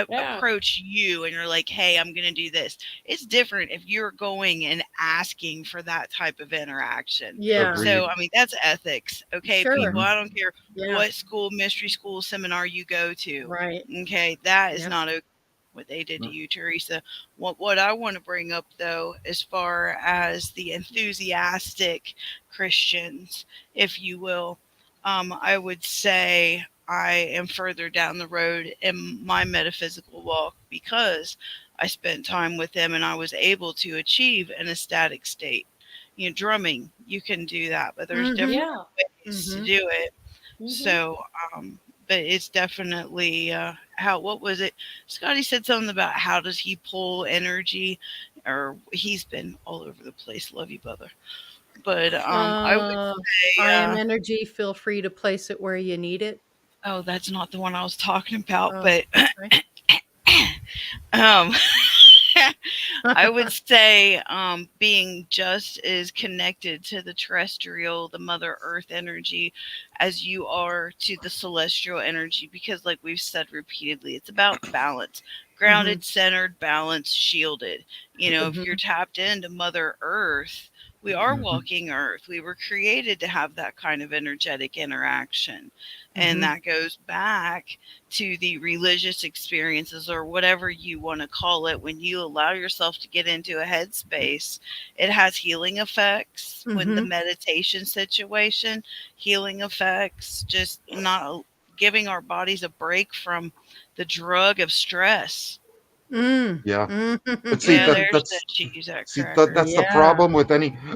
Yeah. approach you and you're like, "Hey, I'm going to do this," it's different if you're going and asking for that type of interaction. Yeah. So, I mean, that's ethics. Okay, Sure. people, I don't care Yeah. what school, mystery school, seminar you go to. Right. Okay, that is Yep. not okay. What they did to you, Teresa. What I want to bring up, though, as far as the enthusiastic Christians, if you will, I would say I am further down the road in my metaphysical walk because I spent time with them and I was able to achieve an ecstatic state. You know, drumming, you can do that, but there's different Yeah. ways to do it. Mhm. So, but it's definitely what was it? Scotty said something about how does he pull energy, or he's been all over the place. Love you, brother. But I would say, I am energy. Feel free to place it where you need it. oh, that's not the one I was talking about. Oh, But okay. I would say being just as connected to the terrestrial, the Mother Earth energy as you are to the celestial energy, because like we've said repeatedly, it's about balance. Grounded, centered, balanced, shielded. You know, if you're tapped into Mother Earth, we are walking Earth. We were created to have that kind of energetic interaction. And that goes back to the religious experiences or whatever you want to call it. When you allow yourself to get into a headspace, it has healing effects. When the meditation situation, healing effects, just not giving our bodies a break from the drug of stress. Yeah. But see, Yeah, there's that's the cheese at see cracker. that's the problem with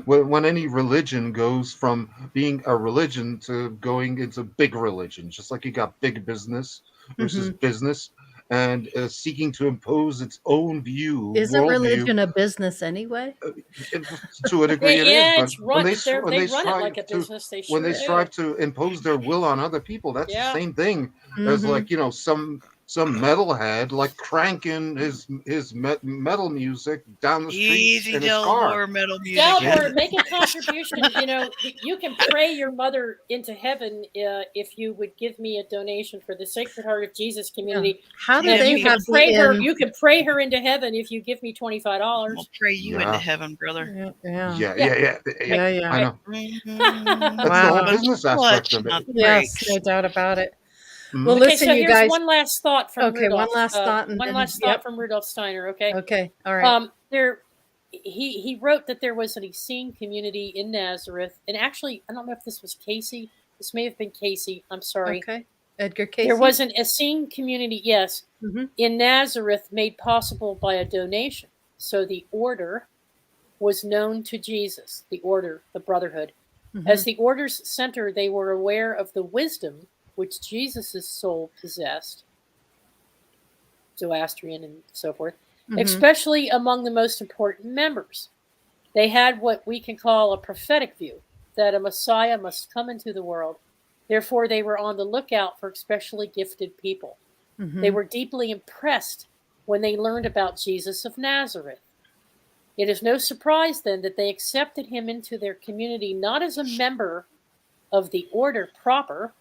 when any religion goes from being a religion to going into big religion. Just like you got big business versus business, and seeking to impose its own Isn't worldview. religion a business anyway? To a degree, it is. Yeah, But it's when run. they They run it strive like a to business. They when sure they do. strive to impose their will on other people, that's the Yeah. same thing as like some metalhead like cranking his metal music down the streets Easy, in his car. Delbor, metal music. Delbor, make a contribution. You know, you can pray your mother into heaven if you would give me a donation for the Sacred Heart of Jesus community. How do And they you can have pray the her. end? You can pray her into heaven if you give me $25. I'll pray you into heaven, brother. Yeah. I know. Mm-hmm. That's the whole Wow. business aspect of it. Yes, no doubt about it. Well, Okay, listen, so you here's guys. one last thought from Okay, Rudolph. one last thought, and one then last thought from Rudolph Steiner. Okay. Okay, all right. He wrote that there was an Essene community in Nazareth, and actually, I don't know if this was Casey. This may have been Casey. I'm sorry. Okay, Edgar Casey. There was an Essene community, yes, Mhm. in Nazareth, made possible by a donation. So the order was known to Jesus. The order, the brotherhood. As the order's center, they were aware of the wisdom which Jesus' soul possessed, Zoroastrian and so forth, especially among the most important members. They had what we can call a prophetic view, that a Messiah must come into the world. Therefore, they were on the lookout for especially gifted people. They were deeply impressed when they learned about Jesus of Nazareth. It is no surprise, then, that they accepted him into their community not as a member of the order proper,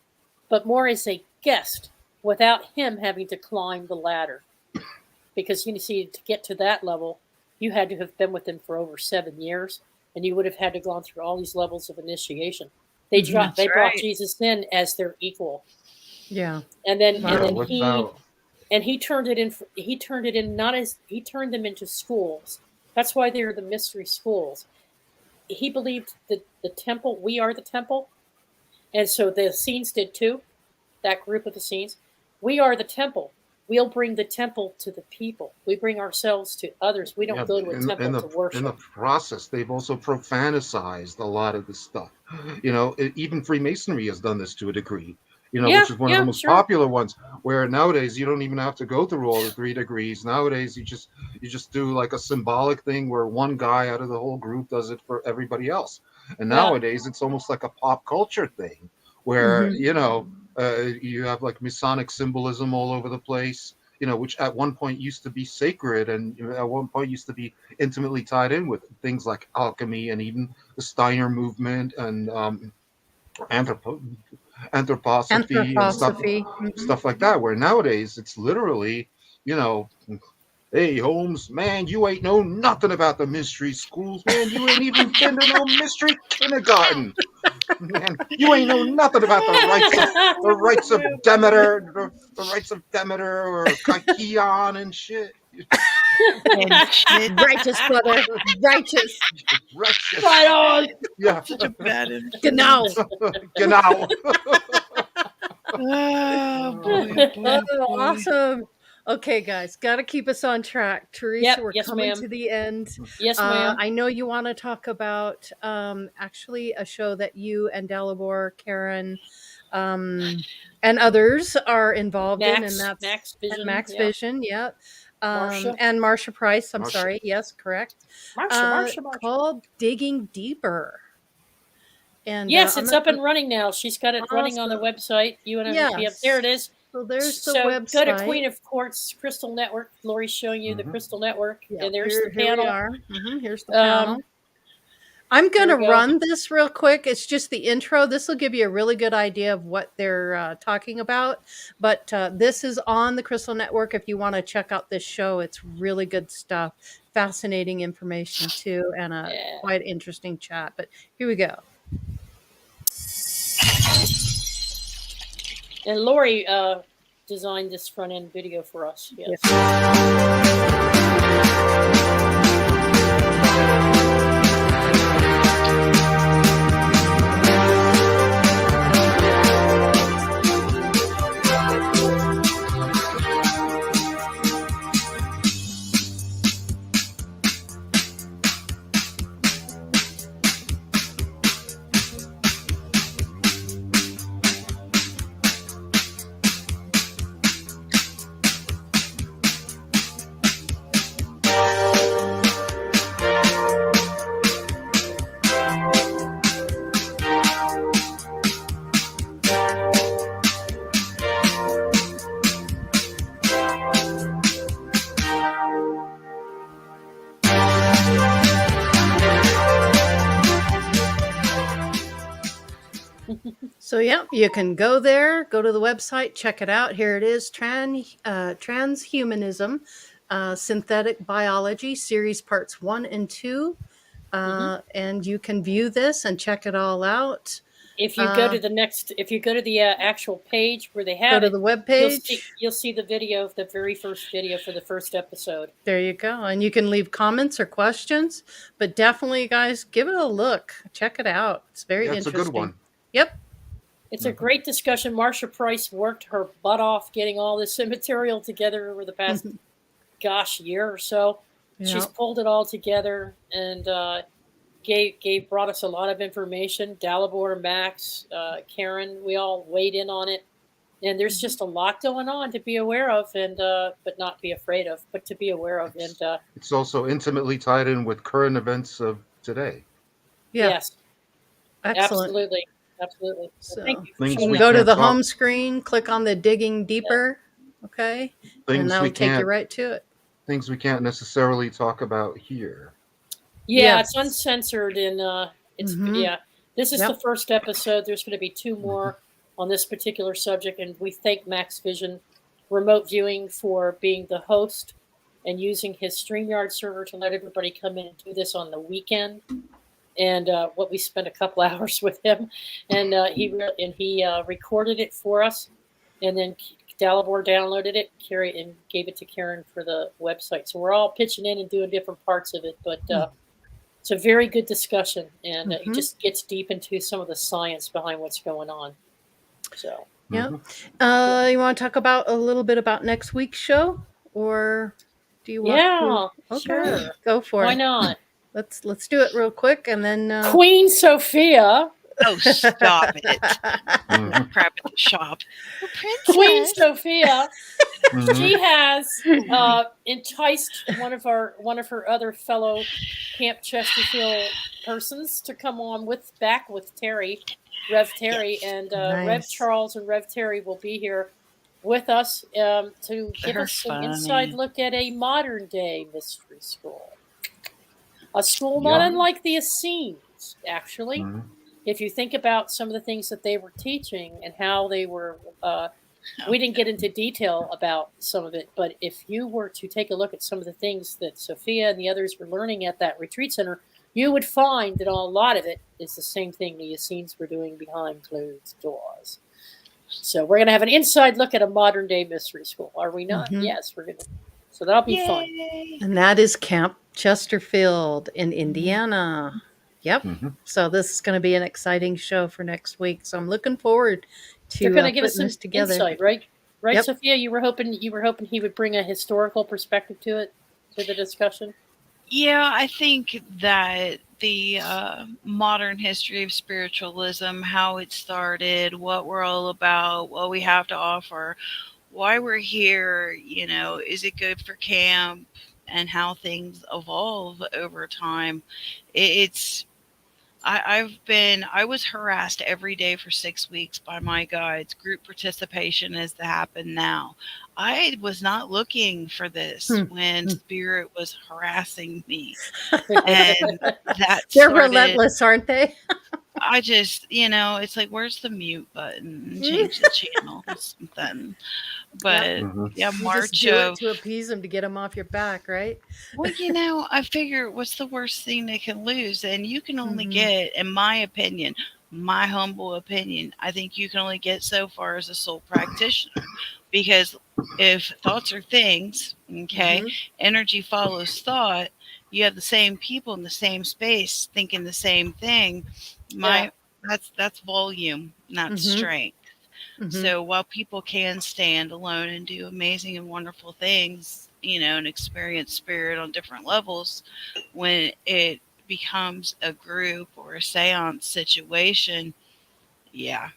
but more as a guest, without him having to climb the ladder. Because, you see, to get to that level, you had to have been with him for over 7 years, and you would have had to gone through all these levels of initiation. They brought Jesus in as their equal. Yeah. And then, he turned it in. He turned it in not as he turned them into schools. That's why they're the mystery schools. He believed that the temple, we are the temple, and so the Essenes did too. That group of Essenes, we are the temple. We'll bring the temple to the people. We bring ourselves to others. We don't go to a temple to worship. In the process, they've also profanicized a lot of this stuff. You know, even Freemasonry has done this to a degree. Yeah, which is one of the yeah, most sure. popular ones. Where nowadays you don't even have to go through all the 3 degrees. Nowadays you just do like a symbolic thing where one guy out of the whole group does it for everybody else. And Yeah. nowadays it's almost like a pop culture thing where Mhm. you have like Masonic symbolism all over the place. Which at one point used to be sacred, and at one point used to be intimately tied in with things like alchemy and even the Steiner movement and anthropo- anthroposophy and Anthroposophy. Mhm. stuff like that. Where nowadays it's literally, you know, hey Holmes, man, you ain't know nothing about the mystery schools, man. You ain't even been to no mystery kindergarten, man. You ain't know nothing about the rights of Demeter, the rights of Demeter or Kion and shit. And shit. Righteous, brother. Righteous. Righteous. Right on. Yeah. Such a bad influence. Genau. Genau. Oh boy, boy, Oh, boy. awesome. Okay, guys, got to keep us on track. Teresa, Yep, we're yes, coming ma'am. to the end. Yes, ma'am. I know you want to talk about actually a show that you and Dalibor, Karen, and others are involved in, and that's Max Vision. Max Yeah. Vision, yeah. Marsha. And Marsha Price, I'm Marsha. sorry. Yes, correct. Marsha. Called Digging Deeper. And Yes, it's up and running now. She's got it running on the Awesome. website. Yes. There it is. So there's the So website. go to Queen of Quartz Crystal Network. Lori's showing you the Mhm. Crystal Network, Yeah, and there's here the panel. we are. Here's the panel. I'm There going to we go. run this real quick. It's just the intro. This will give you a really good idea of what they're talking about. But this is on the Crystal Network if you want to check out this show. It's really good stuff. Fascinating information, too, and a Yeah. quite interesting chat. But here we go. And Lori designed this front end video for us. Yes. So yeah, you can go there, go to the website, check it out. Here it is, Transhumanism, Synthetic Biology, series parts 1 and 2. And you can view this and check it all out. If you go to the actual page where they have Go to the webpage. you'll see the video, the very first video for the first episode. There you go. And you can leave comments or questions, but definitely, guys, give it a look. Check it out. It's very That's interesting. a good one. Yep. It's a great discussion. Marsha Price worked her butt off getting all this material together over the past, year or so. Yeah. She's pulled it all together and brought us a lot of information. Dalibor, Max, Karen, we all weighed in on it. And there's just a lot going on to be aware of, and but not be afraid of, but to be aware of. And it's also intimately tied in with current events of today. Yeah. Yes, Excellent. Absolutely. So, thank you. Things you we go to can't the talk- home screen, click on the Digging Deeper, okay? Things And that'll we take you can't right to it. things we can't necessarily talk about here. Yeah, Yes. it's uncensored, and it's Mhm. This is Yep. the first episode. There's going to be 2 more on this particular subject, and we thank Max Vision Remote Viewing for being the host and using his StreamYard server to let everybody come in and do this on the weekend. And what we spent a couple hours with him, and he recorded it for us, and then Dalibor downloaded it, and gave it to Karen for the website. So we're all pitching in and doing different parts of it, but it's a very good discussion, and it just gets deep into some of the science behind what's going on. So Yeah. Mhm. You want to talk about a little bit about next week's show, or do you want to? Okay, sure. go for Why it. not? Let's do it real quick, and then Queen Sophia Oh, stop it. Mhm. Crap at the shop. The Queen princess. Sophia, Mhm. she has enticed one of her other fellow Camp Chesterfield persons to come on back with Terry, Rev Terry, Yes. and Rev Nice. Charles and Rev Terry will be here with us to give They're us an inside funny. look at a modern day mystery school. A school not Yeah. unlike the Essenes, actually. Mhm. If you think about some of the things that they were teaching and how they were, Oh, we didn't get into detail about some of it, but if you were to take a look at some of the things that Sophia and the others were learning at that retreat center, you would find that a lot of it is the same thing the Essenes were doing behind closed doors. So we're going to have an inside look at a modern day mystery school, are we not? Mhm. Yes, we're going to. So that'll be fun. yay. And that is Camp Chesterfield in Mm-hmm. Indiana. Yep. Mhm. So this is going to be an exciting show for next week. So I'm looking forward They're to going to give us putting some this together. insight, right? Right, Yep. Sophia? You were hoping he would bring a historical perspective to the discussion. Yeah, I think that the modern history of spiritualism, how it started, what we're all about, what we have to offer, why we're here, is it good for camp, and how things evolve over time. It's I was harassed every day for 6 weeks by my guides. Group participation is to happen now. I was not looking for this when spirit was harassing me. And that They're started, relentless, aren't they? I just, it's like, where's the mute button? Change the channel or something. But Mhm. yeah, You just March do it of, to appease them to get them off your back, right? well, I figure what's the worst thing they can lose? And you can only Mhm. get, in my opinion, my humble opinion, I think you can only get so far as a soul practitioner. Because if thoughts are things, okay, Mhm. energy follows thought, you have the same people in the same space thinking the same thing. Yeah. That's volume, not Mhm. strength. Mhm. So while people can stand alone and do amazing and wonderful things, and experience spirit on different levels, when it becomes a group or a seance situation, yeah,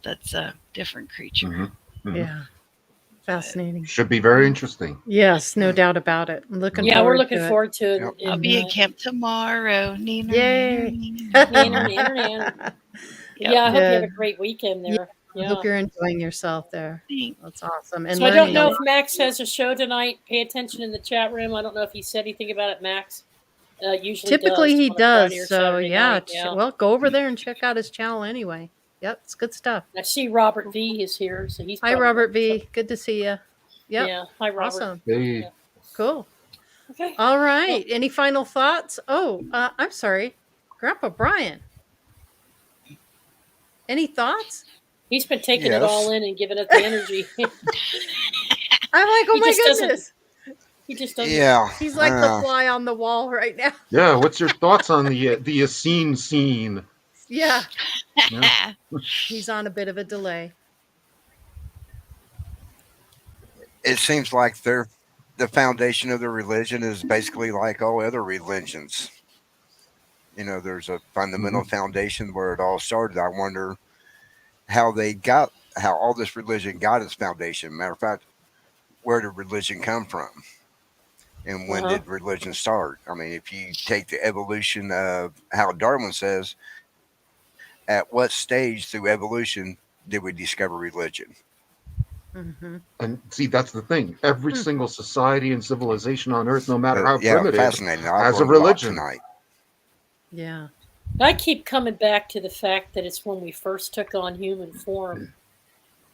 that's a different creature. Mhm. Mhm. Yeah. Fascinating. Should be very interesting. Yes, no doubt about it. I'm looking Yeah, we're forward looking to it. forward to it. Yep. I'll And, be at camp tomorrow. Neener, Yay. neener, nanner, neener. nanner, nanner. Yep. Yeah, I hope you have Yeah. a great weekend Yeah. there. I Yeah. hope you're enjoying yourself there. Thanks. That's awesome. And So I don't learning a know lot. if Max has a show tonight. Pay attention in the chat room. I don't know if he said anything about it, Max. Usually Typically does he on a Friday or does. So Saturday yeah, night. Yeah. well, go over there and check out his channel anyway. Yep, it's good stuff. I see Robert V is here, so he's Hi, probably Robert got V. Good to see you. Yep. Yeah. Hi, Robert. Awesome. Hey. Yeah. Cool. Okay. All Well, right. Any final thoughts? Oh, I'm sorry. Grandpa Brian. Any thoughts? he's been taking it all Yes. in and giving it the energy. I'm like, oh He my just doesn't- goodness. He just doesn't. Yeah. He's like the fly on the wall right now. Yeah. What's your thoughts on the Essene scene? Yeah, Yeah. he's on a bit of a delay. It seems like the foundation of their religion is basically like all other religions. There's a fundamental foundation where it all started. I wonder how all this religion got its foundation. Matter of fact, where did religion come from? And when Uh-huh. did religion start? I mean, if you take the evolution of how Darwin says, at what stage through evolution did we discover religion? Mm-hmm. And see, that's the thing. Every single society and civilization on Earth, no matter how Yeah, primitive, fascinating. I've has a learned lot religion. tonight. Yeah. I keep coming back to the fact that it's when we first took on human form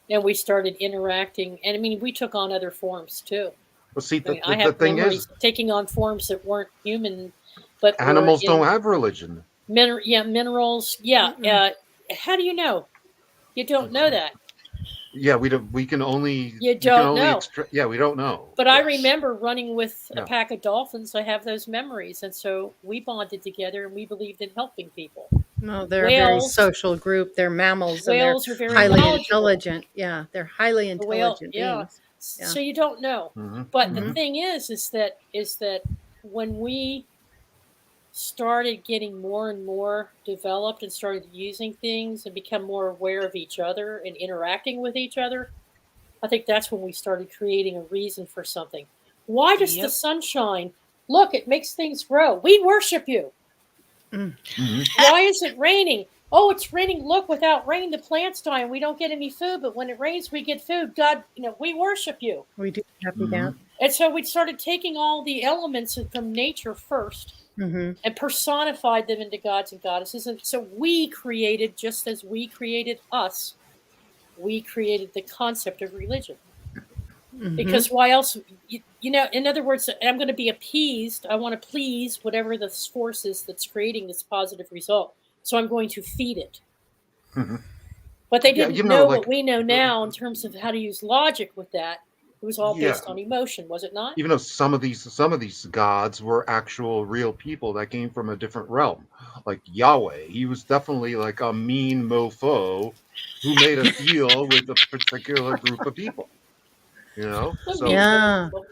and we started interacting. And I mean, we took on other forms too. Well, see, I mean, the I have thing memories is, of taking on forms that weren't human, but animals were in don't have religion. minerals. Yeah. How do you know? You don't know that. Yeah, we don't. We can only. You we can don't only know. yeah, we don't know. But I Yes. remember running with a Yeah. pack of dolphins. I have those memories. And so we bonded together and we believed in helping people. No, they're a very Whales- social group. They're mammals and they're Whales are very highly knowledgeable. intelligent. Yeah, they're highly The whale, intelligent yeah. beings. Yeah. So you don't know. Mhm. But the thing is that when we started getting more and more developed and started using things and become more aware of each other and interacting with each other, I think that's when we started creating a reason for something. Why does the Yep. sun shine? Look, it makes things grow. We worship you. Mhm. Why is it raining? Oh, it's raining. Look, without rain, the plants die and we don't get any food. But when it rains, we get food. God, we worship you. We do happy Mhm. dance. And so we started taking all the elements from nature first Mm-hmm. and personified them into gods and goddesses. And so we created, just as we created us, we created the concept of religion. Mm-hmm. Because why else? In other words, I'm going to be appeased. I want to please whatever the force is that's creating this positive result. So I'm going to feed it. Mhm. But they Yeah, didn't you know, know like what we know now in terms of how to use logic with that. It was all yeah, based on emotion, was it not? even though some of these gods were actual real people that came from a different realm, like Yahweh. He was definitely like a mean mofo who made a deal with a particular group of people. The mean So Yeah. mofo.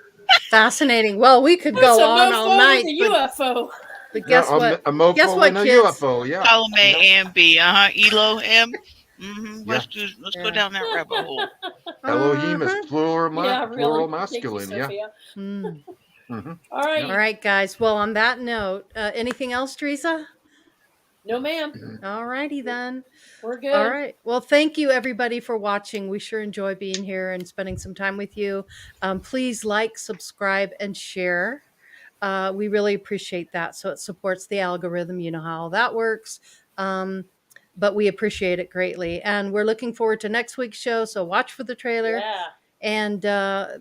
Fascinating. Well, we could Who's go a on all mofo with night, a but UFO? yeah, guess what? a Guess mofo what, and a kids? UFO. Yeah, Column A yeah, and B. Elo M. yeah. Let's go Yeah. down that rabbit hole. Elohim is Uh-huh. Yeah, plural really. Thank you, masculine. Yeah. Sophia. Mm. Hmm. All Yep. All righty. right, guys. Well, on that note, anything else, Teresa? No, ma'am. All righty then. We're All good. right. Well, thank you everybody for watching. We sure enjoy being here and spending some time with you. Please like, subscribe, and share. We really appreciate that. So it supports the algorithm. You know how that works. But we appreciate it greatly. And we're looking forward to next week's show. So watch for the trailer. Yeah. And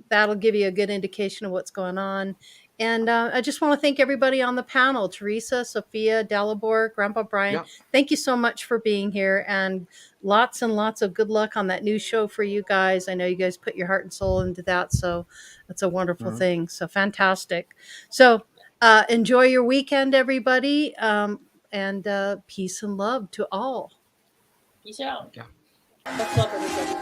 that'll give you a good indication of what's going on. And I just want to thank everybody on the panel, Teresa, Sophia, Dalibor, Grandpa Brian. Yeah. Thank you so much for being here, and lots of good luck on that new show for you guys. I know you guys put your heart and soul into that, so that's a wonderful Mhm. thing. So fantastic. So enjoy your weekend, everybody, and peace and love to all. Peace out. Yeah. Much love, everybody.